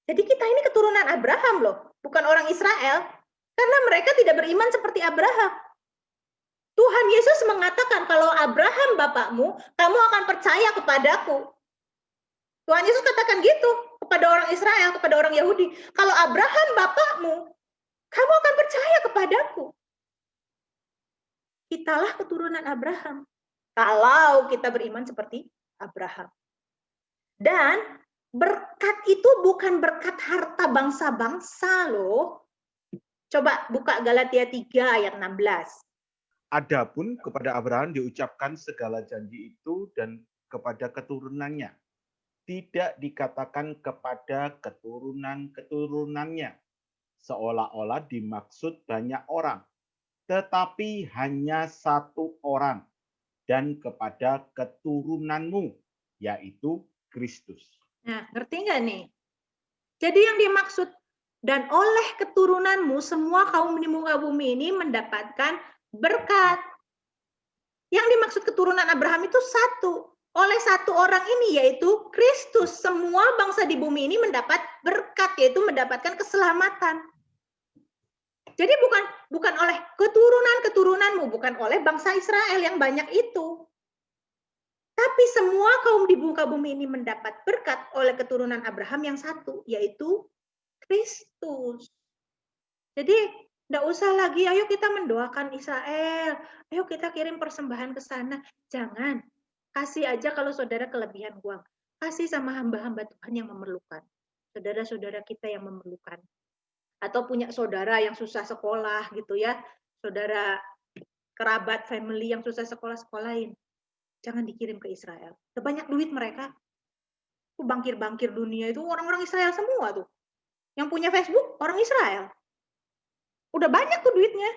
Jadi kita ini keturunan Abraham loh, bukan orang Israel. Karena mereka tidak beriman seperti Abraham. Tuhan Yesus mengatakan, kalau Abraham bapakmu, kamu akan percaya kepadaku. Tuhan Yesus katakan gitu kepada orang Israel, kepada orang Yahudi. Kalau Abraham bapakmu, kamu akan percaya kepadaku. Kitalah keturunan Abraham. Kalau kita beriman seperti Abraham. Dan berkat itu bukan berkat harta bangsa-bangsa loh. Coba buka Galatia 3 ayat 16. Adapun kepada Abraham diucapkan segala janji itu dan kepada keturunannya. Tidak dikatakan kepada keturunan-keturunannya. Seolah-olah dimaksud banyak orang. Tetapi hanya satu orang, dan kepada keturunanmu, yaitu Kristus. Nah, ngerti nggak nih? Jadi yang dimaksud, dan oleh keturunanmu semua kaum di muka bumi ini mendapatkan berkat. Yang dimaksud keturunan Abraham itu satu. Oleh satu orang ini, yaitu Kristus, semua bangsa di bumi ini mendapat berkat, yaitu mendapatkan keselamatan. Jadi bukan oleh keturunanmu, bukan oleh bangsa Israel yang banyak itu. Tapi semua kaum di muka bumi ini mendapat berkat oleh keturunan Abraham yang satu, yaitu Kristus. Jadi enggak usah lagi, ayo kita mendoakan Israel, ayo kita kirim persembahan ke sana. Jangan. Kasih aja kalau saudara kelebihan uang. Kasih sama hamba-hamba Tuhan yang memerlukan. Saudara-saudara kita yang memerlukan. Atau punya saudara yang susah sekolah gitu ya. Saudara kerabat family yang susah sekolah-sekolahin. Jangan dikirim ke Israel. Banyak duit mereka. Bangkir-bangkir dunia itu orang-orang Israel semua tuh. Yang punya Facebook orang Israel. Udah banyak tuh duitnya.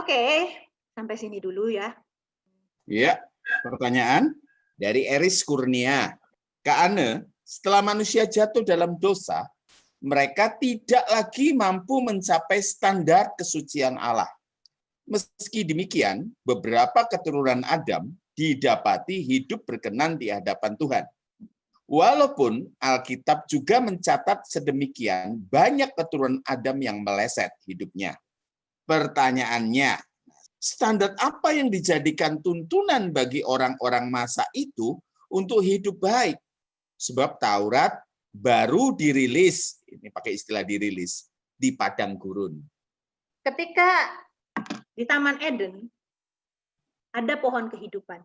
Oke, sampai sini dulu ya. Ya, pertanyaan dari Eris Kurnia. Kak Ane, setelah manusia jatuh dalam dosa, mereka tidak lagi mampu mencapai standar kesucian Allah. Meski demikian, beberapa keturunan Adam didapati hidup berkenan di hadapan Tuhan. Walaupun Alkitab juga mencatat sedemikian banyak keturunan Adam yang meleset hidupnya. Pertanyaannya, standar apa yang dijadikan tuntunan bagi orang-orang masa itu untuk hidup baik? Sebab Taurat baru dirilis, ini pakai istilah dirilis, di padang gurun. Ketika di Taman Eden, ada pohon kehidupan.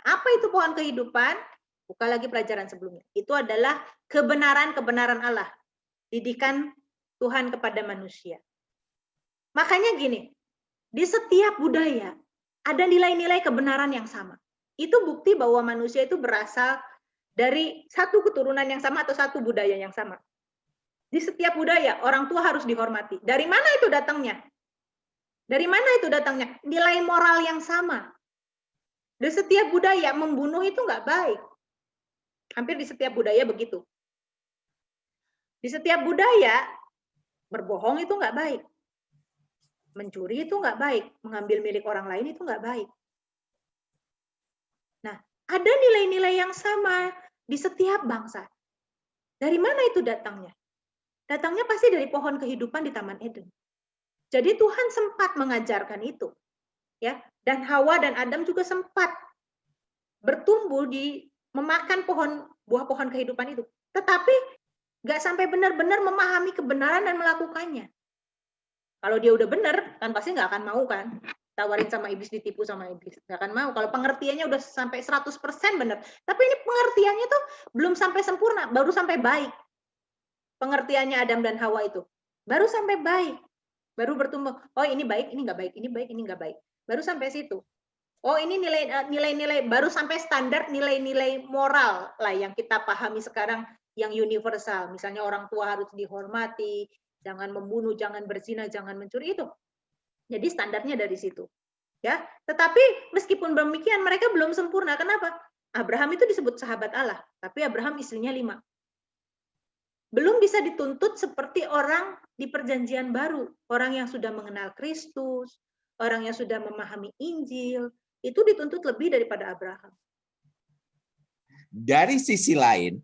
Apa itu pohon kehidupan? Buka lagi pelajaran sebelumnya. Itu adalah kebenaran-kebenaran Allah. Didikan Tuhan kepada manusia. Makanya gini, di setiap budaya ada nilai-nilai kebenaran yang sama. Itu bukti bahwa manusia itu berasal dari satu keturunan yang sama atau satu budaya yang sama. Di setiap budaya, orang tua harus dihormati. Dari mana itu datangnya? Dari mana itu datangnya? Nilai moral yang sama. Di setiap budaya, membunuh itu nggak baik. Hampir di setiap budaya begitu. Di setiap budaya, berbohong itu nggak baik. Mencuri itu nggak baik. Mengambil milik orang lain itu nggak baik. Nah, ada nilai-nilai yang sama di setiap bangsa. Dari mana itu datangnya? Datangnya pasti dari pohon kehidupan di Taman Eden. Jadi Tuhan sempat mengajarkan itu. Ya, dan Hawa dan Adam juga sempat bertumbuh di memakan buah pohon kehidupan itu. Tetapi nggak sampai benar-benar memahami kebenaran dan melakukannya. Kalau dia udah benar, kan pasti nggak akan mau kan. Tawarin sama iblis, ditipu sama iblis. Nggak akan mau. Kalau pengertiannya udah sampai 100% benar. Tapi ini pengertiannya tuh belum sampai sempurna, baru sampai baik. Pengertiannya Adam dan Hawa itu. Baru sampai baik. Baru bertumbuh. Oh ini baik, ini nggak baik. Ini baik, ini nggak baik. Baru sampai situ. Oh ini nilai-nilai baru sampai standar nilai-nilai moral lah yang kita pahami sekarang yang universal. Misalnya orang tua harus dihormati, jangan membunuh, jangan berzina, jangan mencuri itu. Jadi standarnya dari situ. Ya, tetapi meskipun demikian mereka belum sempurna. Kenapa? Abraham itu disebut sahabat Allah, tapi Abraham istrinya 5. Belum bisa dituntut seperti orang di perjanjian baru, orang yang sudah mengenal Kristus, orang yang sudah memahami Injil, itu dituntut lebih daripada Abraham. Dari sisi lain,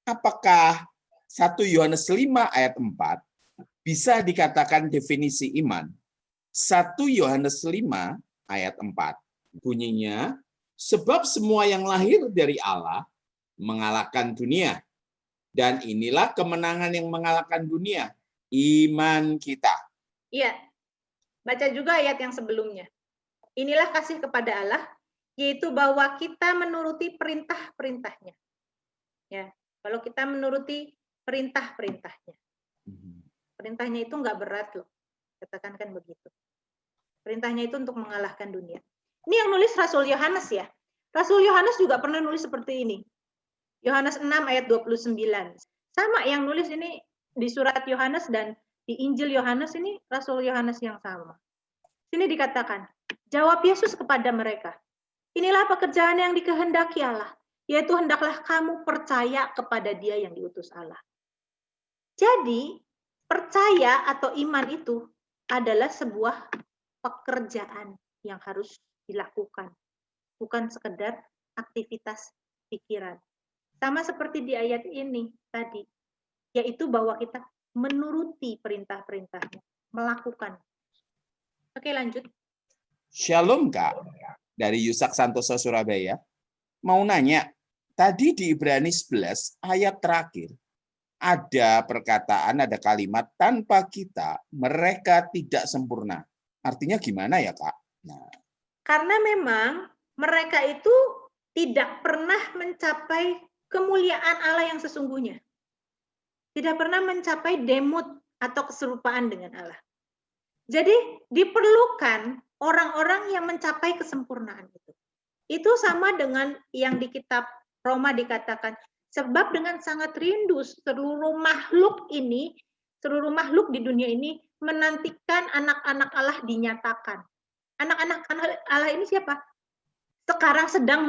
apakah 1 Yohanes 5 ayat 4 bisa dikatakan definisi iman? 1 Yohanes 5 ayat 4 bunyinya, sebab semua yang lahir dari Allah mengalahkan dunia. Dan inilah kemenangan yang mengalahkan dunia, iman kita. Iya, baca juga ayat yang sebelumnya. Inilah kasih kepada Allah, yaitu bahwa kita menuruti perintah-perintahnya. Ya, kalau kita menuruti perintah-perintahnya. Perintahnya itu nggak berat loh, katakan kan begitu. Perintahnya itu untuk mengalahkan dunia. Ini yang nulis Rasul Yohanes ya. Rasul Yohanes juga pernah nulis seperti ini. Yohanes 6 ayat 29. Sama yang nulis ini di surat Yohanes dan di Injil Yohanes ini Rasul Yohanes yang sama. Sini dikatakan, jawab Yesus kepada mereka, Inilah pekerjaan yang dikehendaki Allah, yaitu hendaklah kamu percaya kepada Dia yang diutus Allah. Jadi, percaya atau iman itu adalah sebuah pekerjaan yang harus dilakukan, bukan sekedar aktivitas pikiran. Sama seperti di ayat ini tadi, yaitu bahwa kita menuruti perintah-perintahnya, melakukan. Oke, lanjut. Shalom, Kak. Dari Yusak Santoso, Surabaya. Mau nanya, tadi di Ibrani 11, ayat terakhir, ada perkataan, ada kalimat, tanpa kita, mereka tidak sempurna. Artinya gimana ya, Kak? Nah. Karena memang mereka itu tidak pernah mencapai kemuliaan Allah yang sesungguhnya. Tidak pernah mencapai demut atau keserupaan dengan Allah. Jadi diperlukan orang-orang yang mencapai kesempurnaan itu. Itu sama dengan yang di kitab Roma dikatakan, sebab dengan sangat rindu seluruh makhluk ini, seluruh makhluk di dunia ini menantikan anak-anak Allah dinyatakan. Anak-anak Allah ini siapa? Sekarang sedang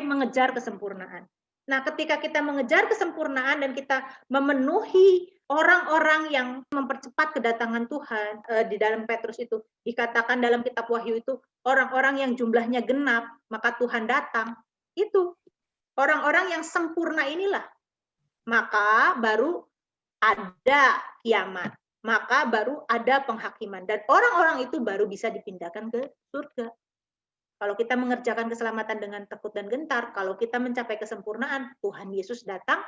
mengejar kesempurnaan. Nah, ketika kita mengejar kesempurnaan dan kita memenuhi orang-orang yang mempercepat kedatangan Tuhan, di dalam Petrus itu dikatakan dalam kitab Wahyu itu orang-orang yang jumlahnya genap, maka Tuhan datang. Itu orang-orang yang sempurna inilah. Maka baru ada kiamat. Maka baru ada penghakiman. Dan orang-orang itu baru bisa dipindahkan ke surga. Kalau kita mengerjakan keselamatan dengan takut dan gentar, kalau kita mencapai kesempurnaan, Tuhan Yesus datang,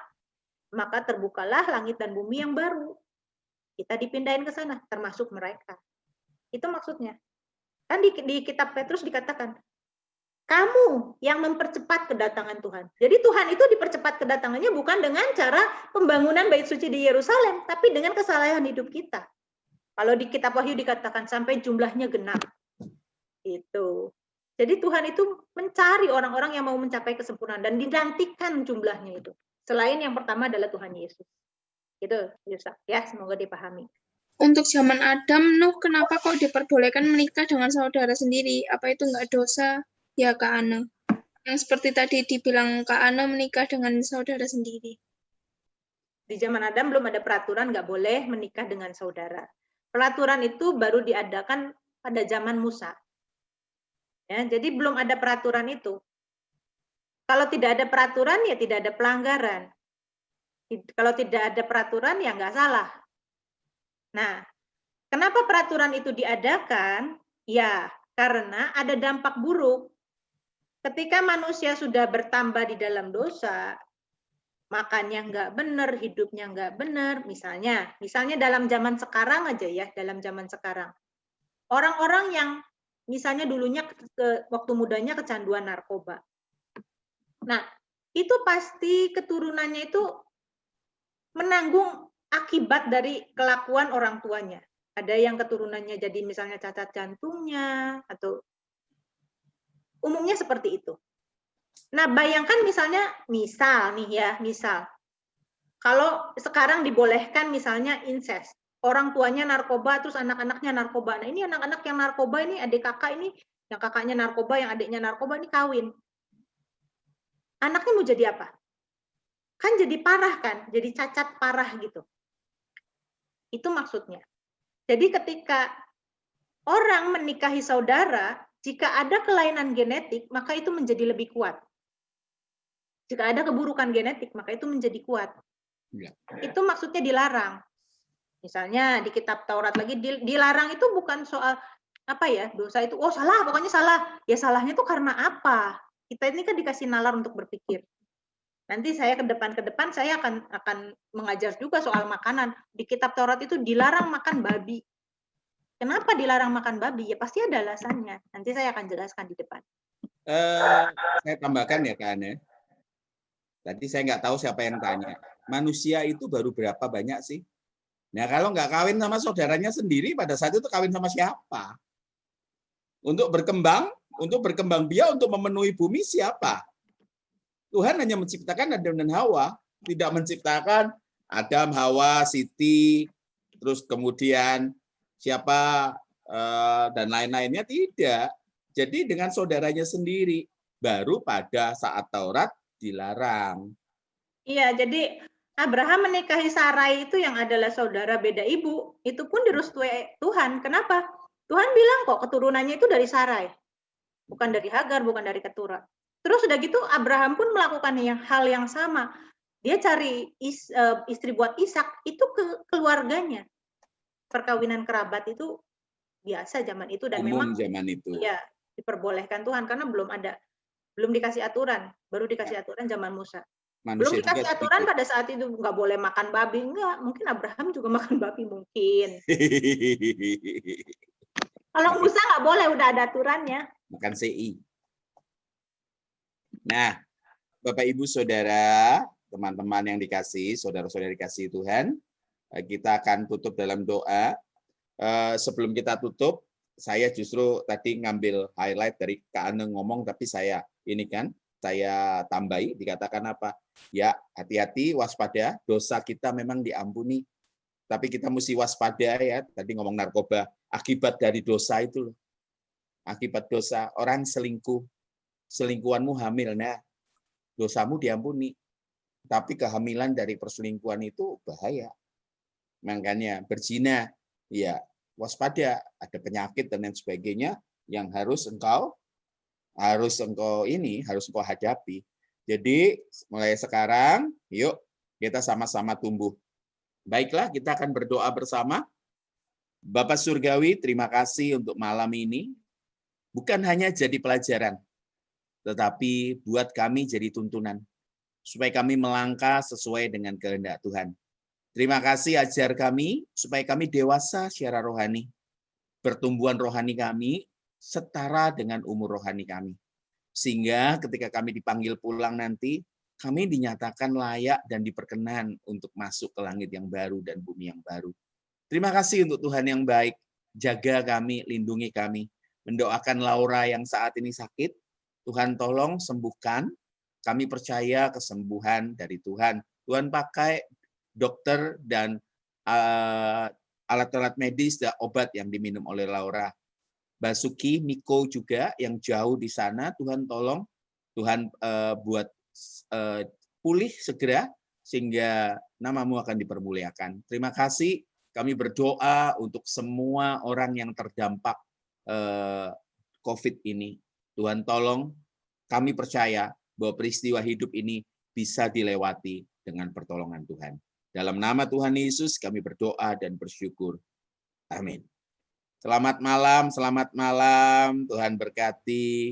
maka terbukalah langit dan bumi yang baru. Kita dipindahin ke sana, termasuk mereka. Itu maksudnya. Kan di kitab Petrus dikatakan, kamu yang mempercepat kedatangan Tuhan. Jadi Tuhan itu dipercepat kedatangannya bukan dengan cara pembangunan bait suci di Yerusalem, tapi dengan kesalahan hidup kita. Kalau di kitab Wahyu dikatakan sampai jumlahnya genap. Itu. Jadi Tuhan itu mencari orang-orang yang mau mencapai kesempurnaan dan dinantikan jumlahnya itu. Selain yang pertama adalah Tuhan Yesus. Itu, Yusak. Ya, semoga dipahami. Untuk zaman Adam, Nuh, kenapa kok diperbolehkan menikah dengan saudara sendiri? Apa itu nggak dosa? Ya, Kak Ana. Yang seperti tadi dibilang Kak Ana menikah dengan saudara sendiri. Di zaman Adam belum ada peraturan nggak boleh menikah dengan saudara. Peraturan itu baru diadakan pada zaman Musa. Ya, jadi belum ada peraturan itu. Kalau tidak ada peraturan, ya tidak ada pelanggaran. Kalau tidak ada peraturan, ya nggak salah. Nah, kenapa peraturan itu diadakan? Ya, karena ada dampak buruk. Ketika manusia sudah bertambah di dalam dosa, makannya nggak benar, hidupnya nggak benar, misalnya dalam zaman sekarang aja ya, dalam zaman sekarang. Orang-orang yang misalnya dulunya waktu mudanya kecanduan narkoba. Nah, itu pasti keturunannya itu menanggung akibat dari kelakuan orang tuanya. Ada yang keturunannya jadi misalnya cacat jantungnya, atau umumnya seperti itu. Nah, bayangkan misal kalau sekarang dibolehkan misalnya incest. Orang tuanya narkoba, terus anak-anaknya narkoba. Nah, ini anak-anak yang narkoba ini, adik kakak ini, yang kakaknya narkoba, yang adiknya narkoba, ini kawin. Anaknya mau jadi apa? Kan jadi parah kan? Jadi cacat parah gitu. Itu maksudnya. Jadi ketika orang menikahi saudara, jika ada kelainan genetik, maka itu menjadi lebih kuat. Jika ada keburukan genetik, maka itu menjadi kuat. Ya. Itu maksudnya dilarang. Misalnya di kitab Taurat lagi dilarang itu bukan soal apa ya, dosa itu oh salah, pokoknya salah. Ya salahnya itu karena apa? Kita ini kan dikasih nalar untuk berpikir. Nanti saya ke depan saya akan mengajar juga soal makanan. Di kitab Taurat itu dilarang makan babi. Kenapa dilarang makan babi? Ya pasti ada alasannya. Nanti saya akan jelaskan di depan. Saya tambahkan ya Kak Ane. Tadi saya nggak tahu siapa yang tanya. Manusia itu baru berapa banyak sih? Nah, kalau nggak kawin sama saudaranya sendiri, pada saat itu kawin sama siapa? Untuk berkembang biak, untuk memenuhi bumi siapa? Tuhan hanya menciptakan Adam dan Hawa, tidak menciptakan Adam, Hawa, Siti, terus kemudian siapa dan lain-lainnya, tidak. Jadi dengan saudaranya sendiri. baru pada saat Taurat dilarang. Iya, jadi Abraham menikahi Sarai itu yang adalah saudara beda ibu, itu pun direstui Tuhan. Kenapa? Tuhan bilang kok keturunannya itu dari Sarai, bukan dari Hagar, bukan dari Ketura. Terus udah gitu Abraham pun melakukan hal yang sama. Dia cari istri buat Ishak, itu ke keluarganya. Perkawinan kerabat itu biasa zaman itu dan Umum memang zaman itu. ya diperbolehkan Tuhan karena belum dikasih aturan, baru dikasih aturan zaman Musa. Manusia Belum dikasih aturan sedikit. pada saat itu nggak boleh makan babi, enggak. Mungkin Abraham juga makan babi mungkin. Kalau Musa nggak boleh, udah ada aturannya. Makan CI. Nah, Bapak Ibu Saudara, teman-teman yang dikasih, saudara-saudara dikasih Tuhan, kita akan tutup dalam doa. Sebelum kita tutup, saya justru tadi ngambil highlight dari Kak Ane ngomong, tapi saya tambahi, dikatakan apa? Ya, hati-hati, waspada, dosa kita memang diampuni. Tapi kita mesti waspada ya, tadi ngomong narkoba, akibat dari dosa itu loh. Akibat dosa, orang selingkuh, selingkuhanmu hamil, nah dosamu diampuni. Tapi kehamilan dari perselingkuhan itu bahaya. Makanya berzina, ya waspada, ada penyakit dan lain sebagainya yang harus engkau hadapi. Jadi mulai sekarang, yuk kita sama-sama tumbuh. Baiklah, kita akan berdoa bersama. Bapak Surgawi, terima kasih untuk malam ini. Bukan hanya jadi pelajaran, tetapi buat kami jadi tuntunan. Supaya kami melangkah sesuai dengan kehendak Tuhan. Terima kasih ajar kami, supaya kami dewasa secara rohani. Pertumbuhan rohani kami setara dengan umur rohani kami. Sehingga ketika kami dipanggil pulang nanti, kami dinyatakan layak dan diperkenan untuk masuk ke langit yang baru dan bumi yang baru. Terima kasih untuk Tuhan yang baik. Jaga kami, lindungi kami. Mendoakan Laura yang saat ini sakit. Tuhan tolong sembuhkan. Kami percaya kesembuhan dari Tuhan. Tuhan pakai dokter dan alat-alat medis dan obat yang diminum oleh Laura. Basuki, Miko juga yang jauh di sana, Tuhan tolong, Tuhan buat pulih segera sehingga namamu akan dipermuliakan. Terima kasih, kami berdoa untuk semua orang yang terdampak COVID ini. Tuhan tolong, kami percaya bahwa peristiwa hidup ini bisa dilewati dengan pertolongan Tuhan. Dalam nama Tuhan Yesus kami berdoa dan bersyukur. Amin. Selamat malam, Tuhan berkati.